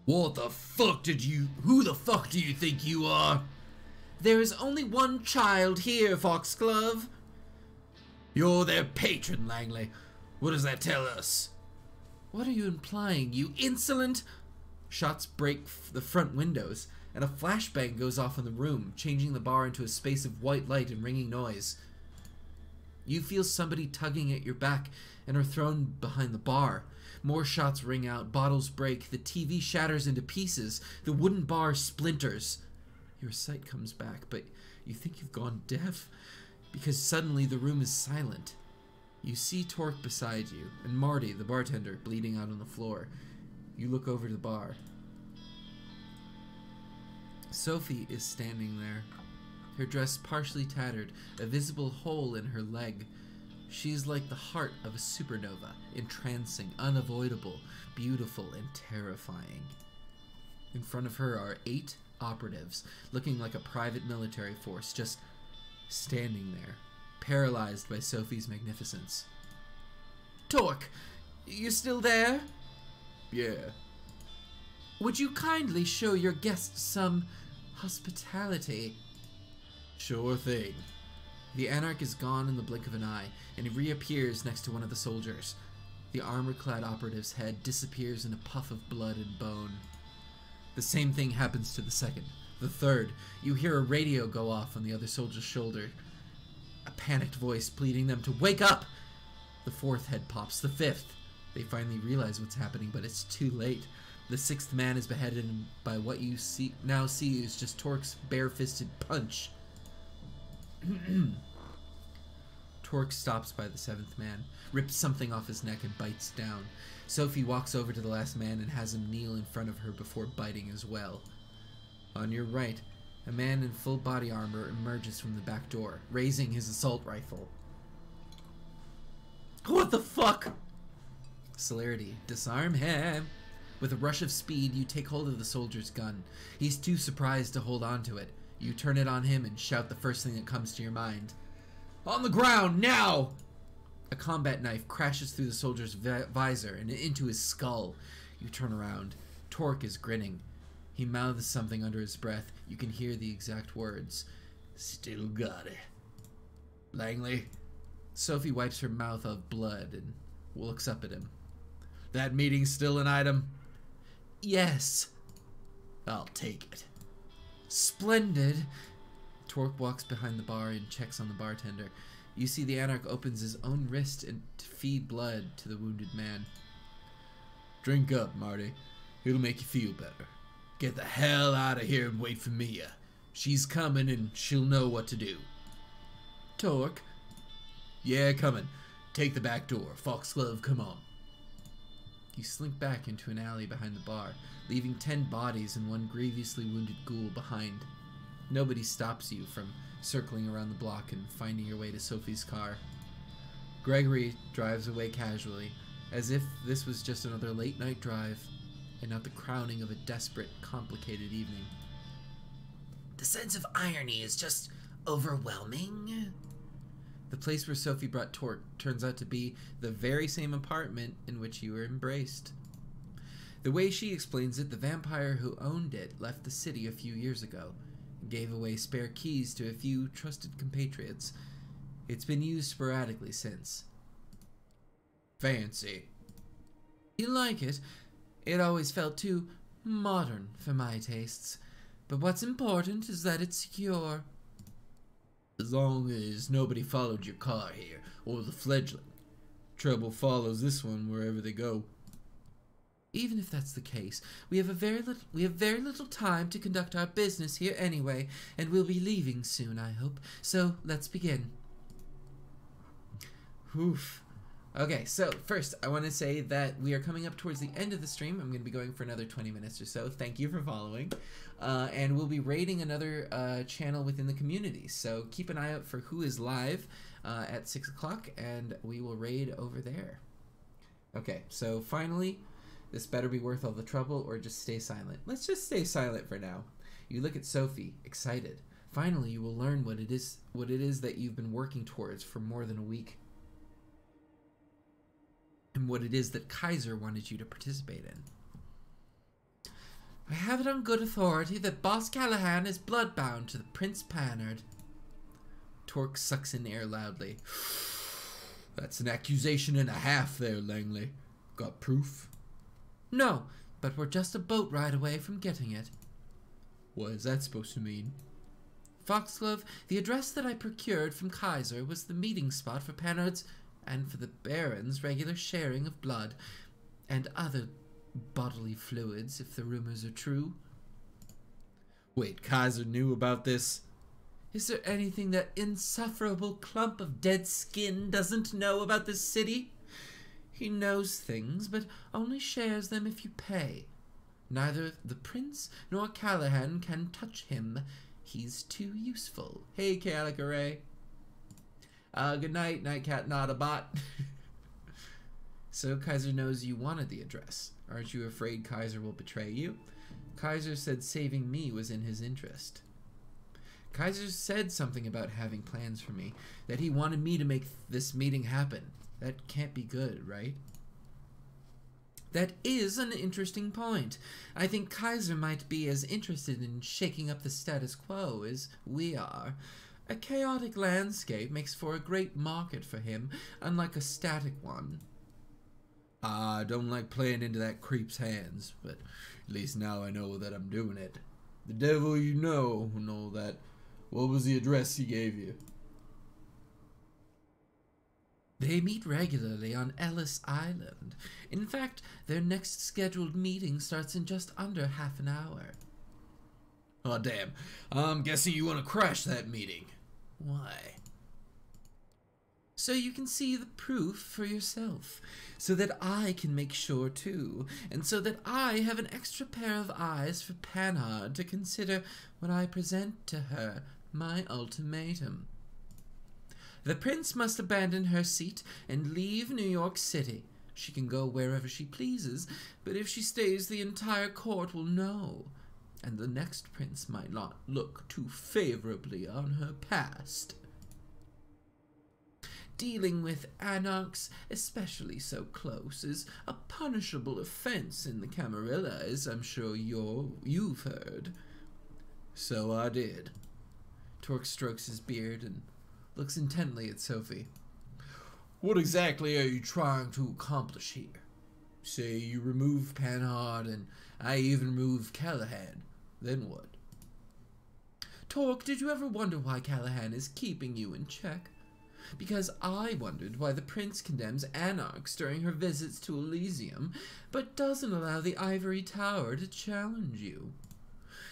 What the fuck who the fuck do you think you are? There is only one child here, Foxglove. You're their patron, Langley. What does that tell us? What are you implying, you insolent? Shots break the front windows, and a flashbang goes off in the room, changing the bar into a space of white light and ringing noise. You feel somebody tugging at your back and are thrown behind the bar. More shots ring out, bottles break, the TV shatters into pieces, the wooden bar splinters. Your sight comes back, but you think you've gone deaf, because suddenly the room is silent. You see Torque beside you, and Marty, the bartender, bleeding out on the floor. You look over to the bar. Sophie is standing there, her dress partially tattered, a visible hole in her leg. She's like the heart of a supernova, entrancing, unavoidable, beautiful, and terrifying. In front of her are 8 operatives, looking like a private military force, just standing there, paralyzed by Sophie's magnificence. Torque, you still there? Yeah. Would you kindly show your guests some hospitality? Sure thing. The Anarch is gone in the blink of an eye, and he reappears next to one of the soldiers. The armor-clad operative's head disappears in a puff of blood and bone. The same thing happens to the second. The third, you hear a radio go off on the other soldier's shoulder. A panicked voice pleading them to wake up! The fourth head pops. The fifth. They finally realize what's happening, but it's too late. The 6th man is beheaded by what you now see is just Torque's bare-fisted punch. Torque stops by the 7th man, rips something off his neck and bites down. Sophie walks over to the last man and has him kneel in front of her before biting as well. On your right, a man in full body armor emerges from the back door, raising his assault rifle. What the fuck? Celerity, disarm him. With a rush of speed, you take hold of the soldier's gun. He's too surprised to hold on to it. You turn it on him and shout the first thing that comes to your mind. On the ground, now! A combat knife crashes through the soldier's visor and into his skull. You turn around. Torque is grinning. He mouths something under his breath. You can hear the exact words. Still got it. Langley? Sophie wipes her mouth of blood and looks up at him. That meeting's still an item? Yes. I'll take it. Splendid. Torque walks behind the bar and checks on the bartender. You see the Anarch opens his own wrist and to feed blood to the wounded man. Drink up, Marty. It'll make you feel better. Get the hell out of here and wait for Mia. She's coming and she'll know what to do. Torque? Yeah, coming. Take the back door. Foxglove, come on. You slink back into an alley behind the bar, leaving 10 bodies and 1 grievously wounded ghoul behind. Nobody stops you from circling around the block and finding your way to Sophie's car. Gregory drives away casually, as if this was just another late-night drive, and not the crowning of a desperate, complicated evening. The sense of irony is just overwhelming. The place where Sophie brought Torque turns out to be the very same apartment in which you were embraced. The way she explains it, the vampire who owned it left the city a few years ago, and gave away spare keys to a few trusted compatriots. It's been used sporadically since. Fancy. You like it? It always felt too modern for my tastes. But what's important is that it's secure. As long as nobody followed your car here, or the fledgling. Trouble follows this one wherever they go. Even if that's the case, we have very little time to conduct our business here anyway, and we'll be leaving soon, I hope. So let's begin. Oof. Okay, so first I want to say that we are coming up towards the end of the stream. I'm going to be going for another 20 minutes or so. Thank you for following. And we'll be raiding another channel within the community. So keep an eye out for who is live at 6 o'clock, and we will raid over there. Okay, so finally, this better be worth all the trouble or just stay silent. Let's just stay silent for now. You look at Sophie, excited. Finally, you will learn what it is that you've been working towards for more than a week. And what it is that Kaiser wanted you to participate in. I have it on good authority that Boss Callahan is bloodbound to the Prince Panard. Torque sucks in air loudly. That's an accusation and a half there, Langley. Got proof? No, but we're just a boat ride away from getting it. What is that supposed to mean? Foxglove, the address that I procured from Kaiser was the meeting spot for Panard's and for the Baron's regular sharing of blood and other bodily fluids, if the rumors are true. Wait, Kaiser knew about this? Is there anything that insufferable clump of dead skin doesn't know about this city? He knows things, but only shares them if you pay. Neither the Prince nor Callahan can touch him. He's too useful. Hey, Calicare. Good night, Nightcat, not a bot. So Kaiser knows you wanted the address. Aren't you afraid Kaiser will betray you? Kaiser said saving me was in his interest. Kaiser said something about having plans for me, that he wanted me to make this meeting happen. That can't be good, right? That is an interesting point. I think Kaiser might be as interested in shaking up the status quo as we are. A chaotic landscape makes for a great market for him, unlike a static one. I don't like playing into that creep's hands, but at least now I know that I'm doing it. The devil you know and all that. What was the address he gave you? They meet regularly on Ellis Island. In fact, their next scheduled meeting starts in just under half an hour. Oh, damn. I'm guessing you want to crash that meeting. Why? So you can see the proof for yourself, so that I can make sure too, and so that I have an extra pair of eyes for Panhard to consider when I present to her my ultimatum. The prince must abandon her seat and leave New York City. She can go wherever she pleases, but if she stays, the entire court will know, and the next prince might not look too favorably on her past. Dealing with anarchs, especially so close, is a punishable offense in the Camarilla, as I'm sure you've heard. So I did. Torque strokes his beard and looks intently at Sophie. What exactly are you trying to accomplish here? Say you remove Panhard and I even remove Callahan. Then what? Torque, did you ever wonder why Callahan is keeping you in check? Because I wondered why the prince condemns anarchs during her visits to Elysium, but doesn't allow the Ivory Tower to challenge you.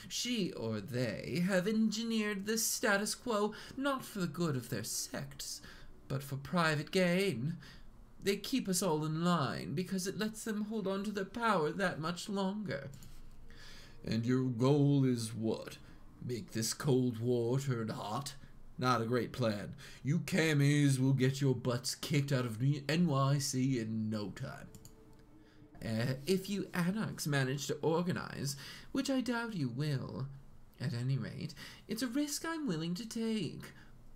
She or they have engineered this status quo not for the good of their sects, but for private gain. They keep us all in line because it lets them hold on to their power that much longer. And your goal is what? Make this Cold War turn hot? Not a great plan. You cammies will get your butts kicked out of NYC in no time. If you anarchs manage to organize, which I doubt you will. At any rate, it's a risk I'm willing to take.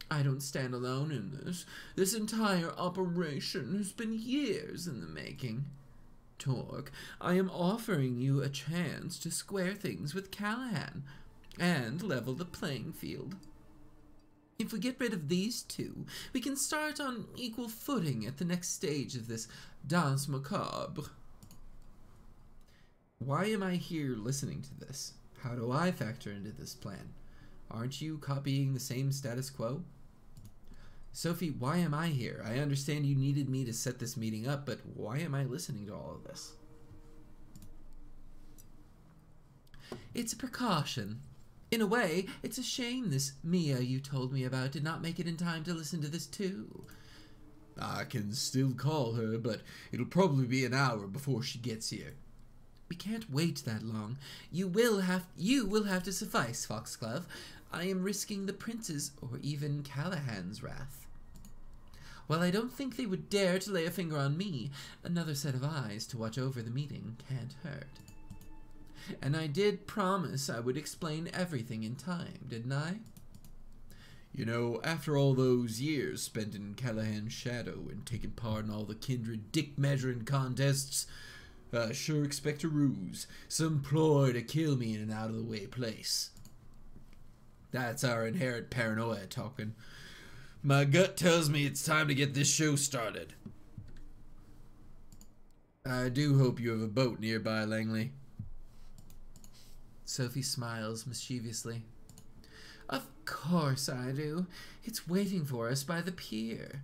I don't stand alone in this. This entire operation has been years in the making. Torque, I am offering you a chance to square things with Callahan and level the playing field. If we get rid of these two, we can start on equal footing at the next stage of this danse macabre. Why am I here listening to this? How do I factor into this plan? Aren't you copying the same status quo? Sophie, why am I here? I understand you needed me to set this meeting up, but why am I listening to all of this? It's a precaution. In a way, it's a shame this Mia you told me about did not make it in time to listen to this too. I can still call her, but it'll probably be an hour before she gets here. We can't wait that long. You will have to suffice, Foxglove. I am risking the prince's or even Callahan's wrath. While I don't think they would dare to lay a finger on me, another set of eyes to watch over the meeting can't hurt. And I did promise I would explain everything in time, didn't I? You know, after all those years spent in Callahan's shadow and taking part in all the kindred dick-measuring contests, I sure expect a ruse, some ploy to kill me in an out-of-the-way place. That's our inherent paranoia talking. My gut tells me it's time to get this show started. I do hope you have a boat nearby, Langley. Sophie smiles mischievously. Of course I do. It's waiting for us by the pier.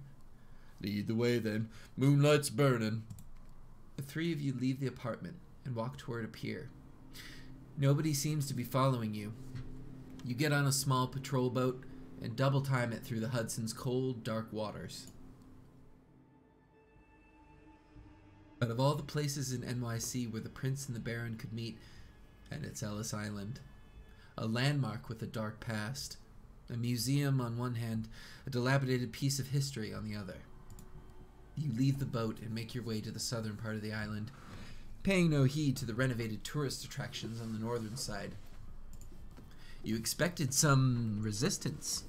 Lead the way then. Moonlight's burning. The three of you leave the apartment and walk toward a pier. Nobody seems to be following you. You get on a small patrol boat and double time it through the Hudson's cold, dark waters. Out of all the places in NYC where the Prince and the Baron could meet, and it's Ellis Island, a landmark with a dark past, A museum on one hand, a dilapidated piece of history on the other. You leave the boat and make your way to the southern part of the island, paying no heed to the renovated tourist attractions on the northern side. You expected some resistance.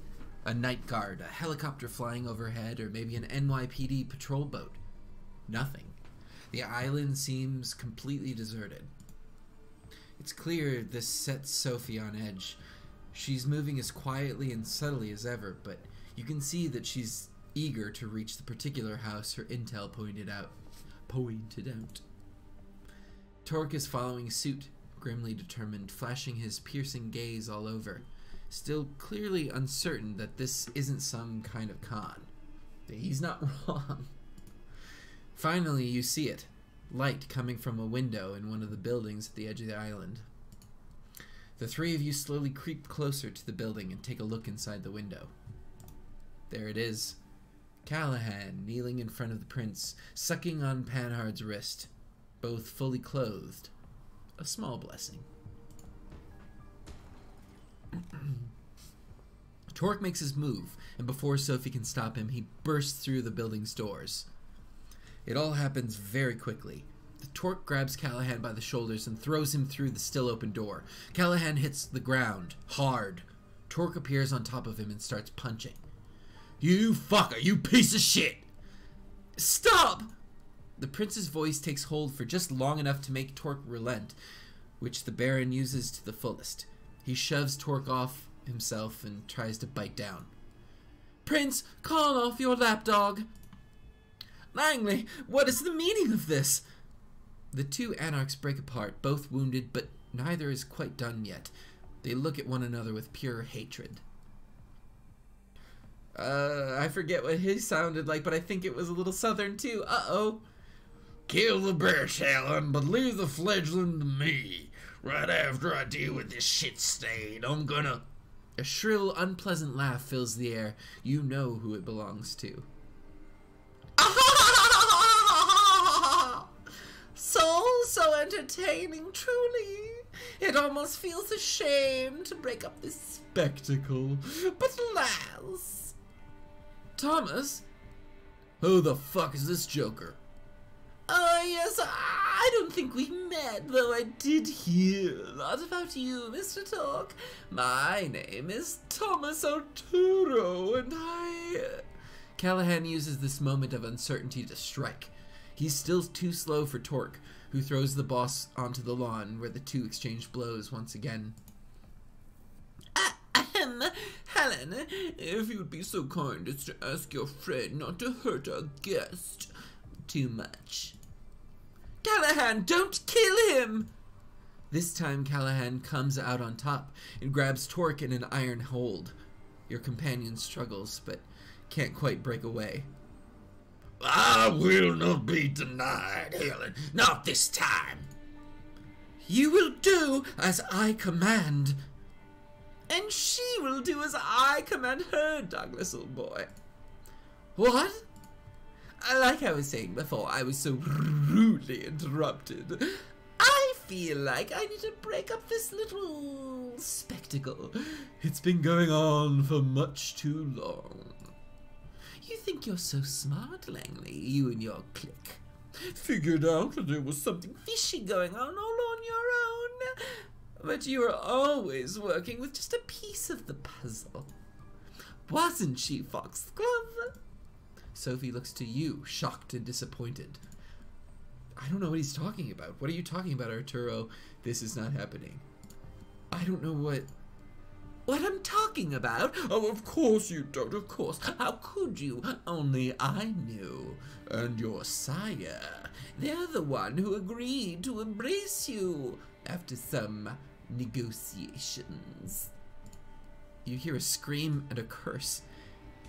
A night guard, a helicopter flying overhead, or maybe an NYPD patrol boat. Nothing. The island seems completely deserted. It's clear this sets Sophie on edge. She's moving as quietly and subtly as ever, but you can see that she's eager to reach the particular house her intel pointed out. Torque is following suit, grimly determined, flashing his piercing gaze all over, still clearly uncertain that this isn't some kind of con. He's not wrong. Finally, you see it. Light coming from a window in one of the buildings at the edge of the island. The three of you slowly creep closer to the building and take a look inside the window. There it is. Callahan kneeling in front of the prince, sucking on Panhard's wrist, both fully clothed. A small blessing. Torque makes his move, and before Sophie can stop him, he bursts through the building's doors. It all happens very quickly. The Torque grabs Callahan by the shoulders and throws him through the still open door. Callahan hits the ground, hard. Torque appears on top of him and starts punching. "You fucker, you piece of shit!" "Stop!" The prince's voice takes hold for just long enough to make Torque relent, which the Baron uses to the fullest. He shoves Torque off himself and tries to bite down. "Prince, call off your lapdog!" "Langley, what is the meaning of this?" The two anarchs break apart, both wounded, but neither is quite done yet. They look at one another with pure hatred. I forget what his sounded like, but I think it was a little southern too. Uh-oh. "Kill the bitch, Helen, but leave the fledgling to me. Right after I deal with this shit stain, I'm gonna..." A shrill, unpleasant laugh fills the air. You know who it belongs to. So entertaining, truly. It almost feels a shame to break up this spectacle. But alas. Thomas? Who the fuck is this joker? Oh, yes, I don't think we met, though I did hear a lot about you, Mr. Torque. My name is Thomas Arturo, and Callahan uses this moment of uncertainty to strike. He's still too slow for Torque, who throws the boss onto the lawn, where the two exchange blows once again. Helen, if you would be so kind as to ask your friend not to hurt our guest too much. Callahan, don't kill him! This time Callahan comes out on top and grabs Torque in an iron hold. Your companion struggles, but can't quite break away. "I will not be denied, Helen. Not this time." "You will do as I command." "And she will do as I command her, Douglas, old boy." "What?" Like I was saying before, I was so rudely interrupted. I feel like I need to break up this little spectacle. It's been going on for much too long. You think you're so smart, Langley, you and your clique. Figured out that there was something fishy going on all on your own. But you were always working with just a piece of the puzzle. Wasn't she, Foxglove? Sophie looks to you, shocked and disappointed. I don't know what he's talking about. What are you talking about, Arturo? This is not happening. I don't know what I'm talking about. Oh, of course you don't, of course. How could you? Only I knew. And your sire. They're the one who agreed to embrace you after some negotiations. You hear a scream and a curse.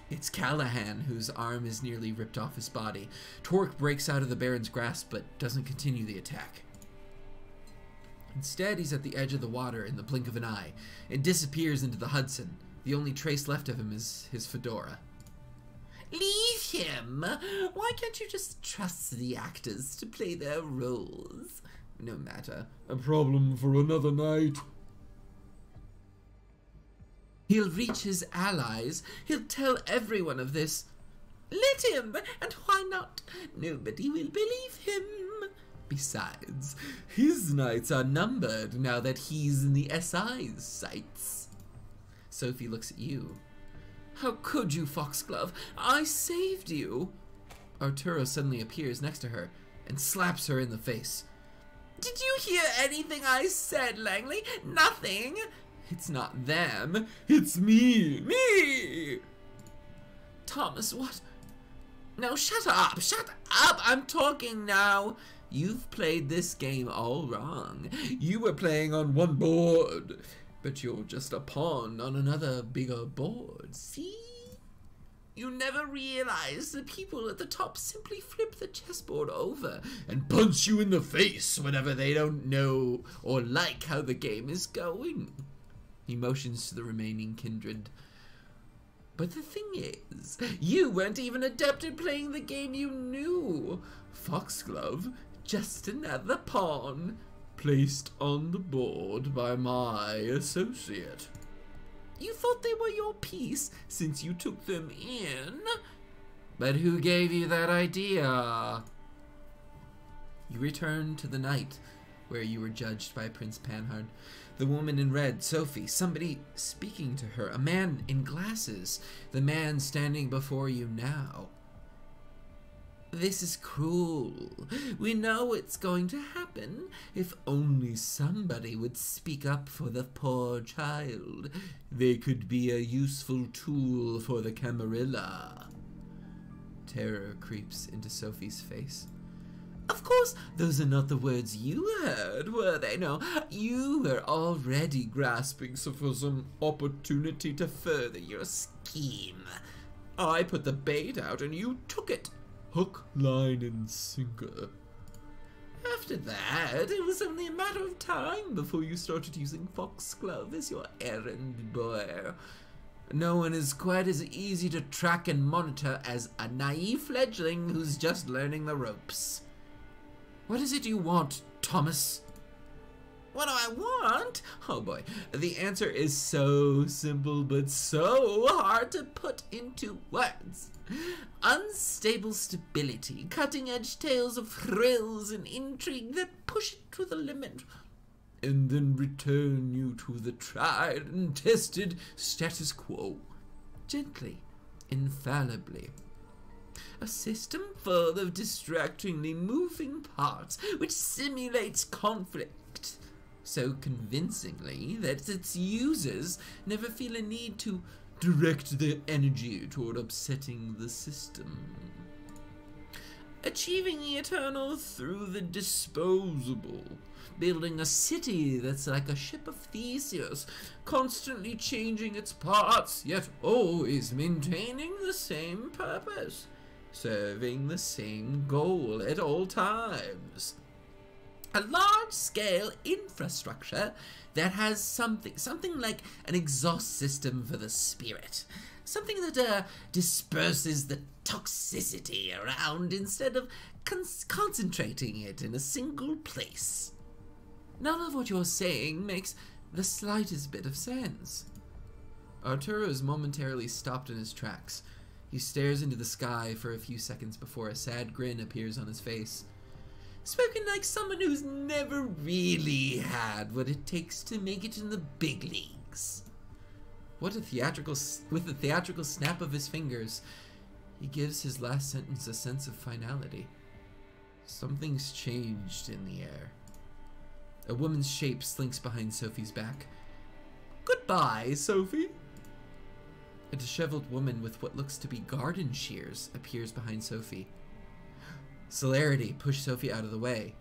It's Callahan, whose arm is nearly ripped off his body. Torque breaks out of the Baron's grasp, but doesn't continue the attack. Instead, he's at the edge of the water in the blink of an eye, and disappears into the Hudson. The only trace left of him is his fedora. Leave him! Why can't you just trust the actors to play their roles? No matter. A problem for another night. He'll reach his allies. He'll tell everyone of this. Let him, and why not? Nobody will believe him. Besides, his nights are numbered now that he's in the SI's sights. Sophie looks at you. How could you, Foxglove? I saved you. Arturo suddenly appears next to her and slaps her in the face. Did you hear anything I said, Langley? Nothing. It's not them. It's me. Me! Thomas, what? No, shut up. Shut up. I'm talking now. You've played this game all wrong. You were playing on one board, but you're just a pawn on another bigger board. See? You never realize the people at the top simply flip the chessboard over and punch you in the face whenever they don't know or like how the game is going. He motions to the remaining kindred. But the thing is, you weren't even adept at playing the game you knew. Foxglove, just another pawn, placed on the board by my associate. You thought they were your piece since you took them in? But who gave you that idea? You return to the night where you were judged by Prince Panhard. The woman in red, Sophie, somebody speaking to her, a man in glasses, the man standing before you now. This is cruel. We know it's going to happen. If only somebody would speak up for the poor child. They could be a useful tool for the Camarilla. Terror creeps into Sophie's face. Of course, those are not the words you heard, were they? No, you were already grasping for some opportunity to further your scheme. I put the bait out and you took it. Hook, line, and sinker. After that, it was only a matter of time before you started using Foxglove as your errand boy. No one is quite as easy to track and monitor as a naive fledgling who's just learning the ropes. What is it you want, Thomas? What do I want? Oh boy, the answer is so simple but so hard to put into words. Unstable stability, cutting-edge tales of thrills and intrigue that push it to the limit, and then return you to the tried and tested status quo. Gently, infallibly. A system full of distractingly moving parts which simulates conflict so convincingly that its users never feel a need to direct their energy toward upsetting the system. Achieving the eternal through the disposable. Building a city that's like a ship of Theseus, constantly changing its parts, yet always maintaining the same purpose. Serving the same goal at all times. A large-scale infrastructure that has something like an exhaust system for the spirit. Something that disperses the toxicity around instead of concentrating it in a single place. None of what you're saying makes the slightest bit of sense. Arturo is momentarily stopped in his tracks. He stares into the sky for a few seconds before a sad grin appears on his face. Spoken like someone who's never really had what it takes to make it in the big leagues. With a theatrical snap of his fingers, he gives his last sentence a sense of finality. Something's changed in the air. A woman's shape slinks behind Sophie's back. Goodbye, Sophie. A disheveled woman with what looks to be garden shears appears behind Sophie. Celerity pushed Sophie out of the way.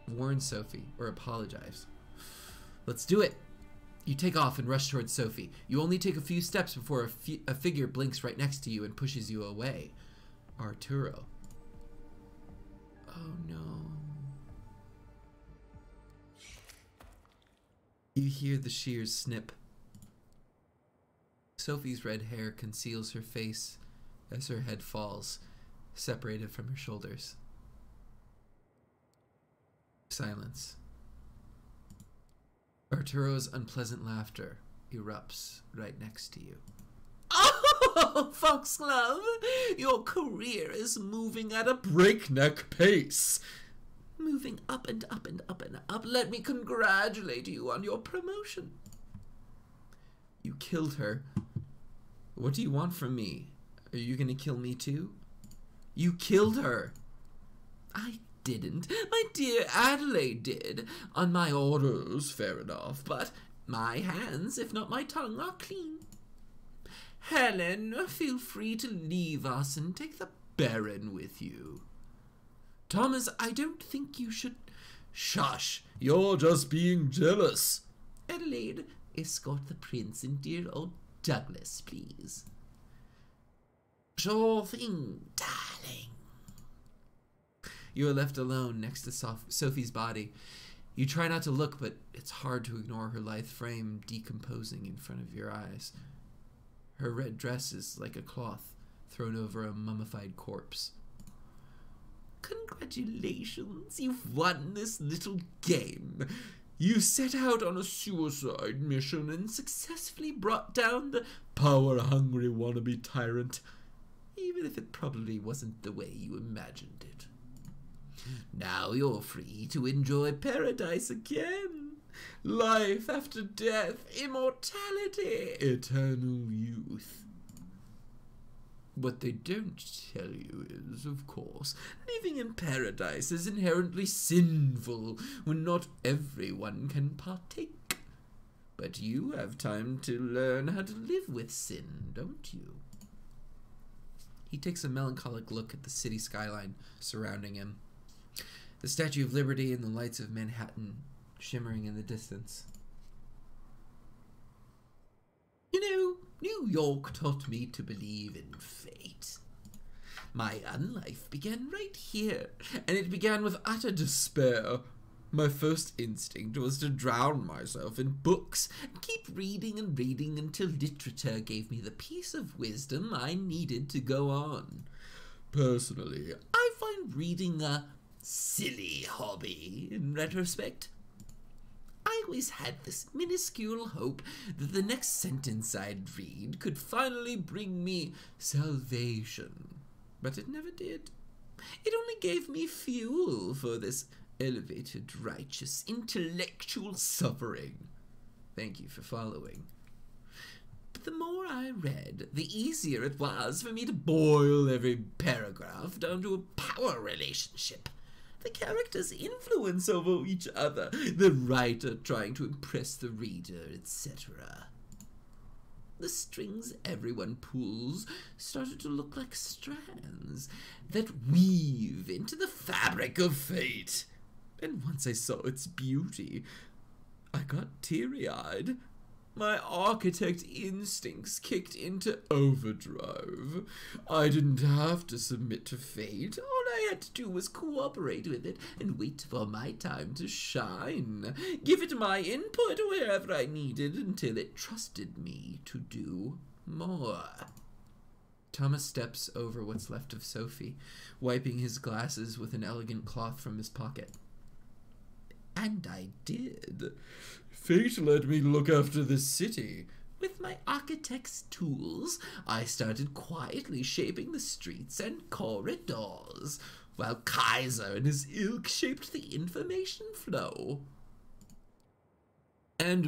Warn Sophie, or apologize. Let's do it. You take off and rush towards Sophie. You only take a few steps before a figure blinks right next to you and pushes you away. Arturo. Oh no. You hear the shears snip. Sophie's red hair conceals her face as her head falls, separated from her shoulders. Silence. Arturo's unpleasant laughter erupts right next to you. Oh, Foxglove, your career is moving at a breakneck pace. Moving up and up and up and up. Let me congratulate you on your promotion. You killed her. What do you want from me? Are you gonna kill me too? You killed her. I didn't. My dear Adelaide did. On my orders, fair enough, but my hands, if not my tongue, are clean. Helen, feel free to leave us and take the Baron with you. Thomas, I don't think you should... Shush! You're just being jealous. Adelaide, escort the prince and dear old Douglas, please. Sure thing, darling. You are left alone next to Sophie's body. You try not to look, but it's hard to ignore her lithe frame decomposing in front of your eyes. Her red dress is like a cloth thrown over a mummified corpse. Congratulations, you've won this little game. You set out on a suicide mission and successfully brought down the power-hungry wannabe tyrant, even if it probably wasn't the way you imagined it. Now you're free to enjoy paradise again. Life after death, immortality, eternal youth. What they don't tell you is, of course, living in paradise is inherently sinful when not everyone can partake. But you have time to learn how to live with sin, don't you? He takes a melancholic look at the city skyline surrounding him. The Statue of Liberty and the lights of Manhattan shimmering in the distance. You know, New York taught me to believe in fate. My unlife began right here, and it began with utter despair. My first instinct was to drown myself in books and keep reading and reading until literature gave me the piece of wisdom I needed to go on. Personally, I find reading a silly hobby in retrospect. I always had this minuscule hope that the next sentence I'd read could finally bring me salvation, but it never did. It only gave me fuel for this elevated, righteous, intellectual suffering. Thank you for following. But the more I read, the easier it was for me to boil every paragraph down to a power relationship. The characters' influence over each other, the writer trying to impress the reader, etc. The strings everyone pulls started to look like strands that weave into the fabric of fate. And once I saw its beauty, I got teary-eyed. My architect instincts kicked into overdrive. I didn't have to submit to fate. All I had to do was cooperate with it and wait for my time to shine. Give it my input wherever I needed until it trusted me to do more. Thomas steps over what's left of Sophie, wiping his glasses with an elegant cloth from his pocket. And I did. Fate let me look after the city. With my architect's tools, I started quietly shaping the streets and corridors, while Kaiser and his ilk shaped the information flow. And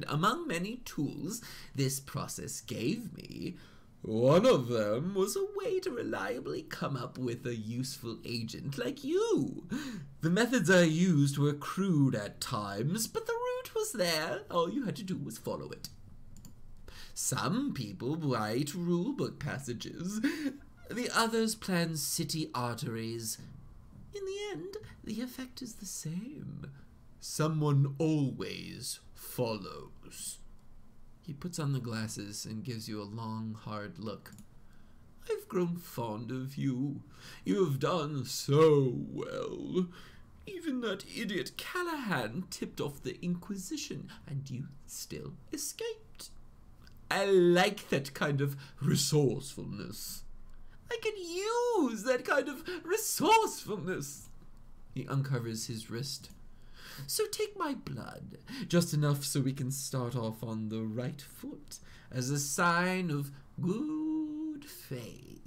among many tools this process gave me, one of them was a way to reliably come up with a useful agent like you. The methods I used were crude at times, but the route was there. All you had to do was follow it. Some people write rulebook passages. The others plan city arteries. In the end, the effect is the same. Someone always follows. He puts on the glasses and gives you a long, hard look. I've grown fond of you. You have done so well. Even that idiot Callahan tipped off the Inquisition, and you still escaped. I like that kind of resourcefulness. I can use that kind of resourcefulness. He uncovers his wrist. So take my blood, just enough so we can start off on the right foot, as a sign of good faith.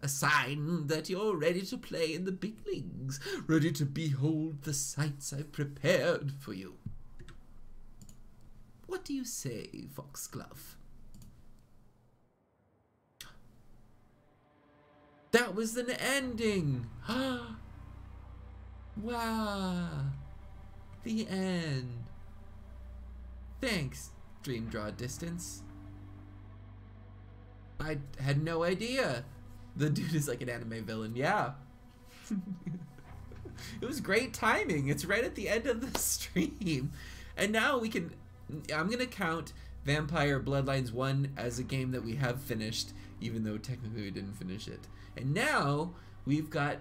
A sign that you're ready to play in the big leagues, ready to behold the sights I've prepared for you. What do you say, Foxglove? That was an ending! Wow! The end. Thanks, Dream Draw Distance. I had no idea. The dude is like an anime villain, yeah. It was great timing. It's right at the end of the stream. And now we can... I'm going to count Vampire Bloodlines 1 as a game that we have finished, even though technically we didn't finish it. And now we've got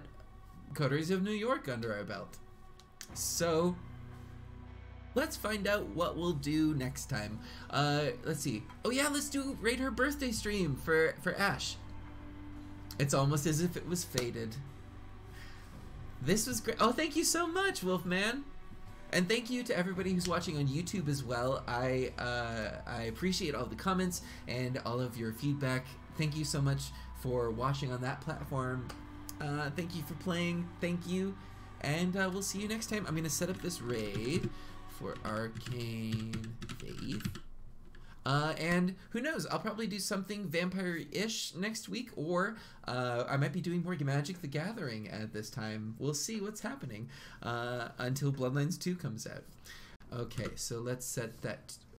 Coteries of New York under our belt. So let's find out what we'll do next time. Let's see. Oh yeah, let's do Rate Her Birthday stream for Ash. It's almost as if it was fated. This was great. Oh, thank you so much, Wolfman. And thank you to everybody who's watching on YouTube as well. I appreciate all the comments and all of your feedback. Thank you so much for watching on that platform. Thank you for playing. Thank you. And we'll see you next time. I'm going to set up this raid for Arcane Faith. And who knows, I'll probably do something vampire-ish next week, or I might be doing more Magic the Gathering at this time. We'll see what's happening until Bloodlines 2 comes out. Okay, so let's set that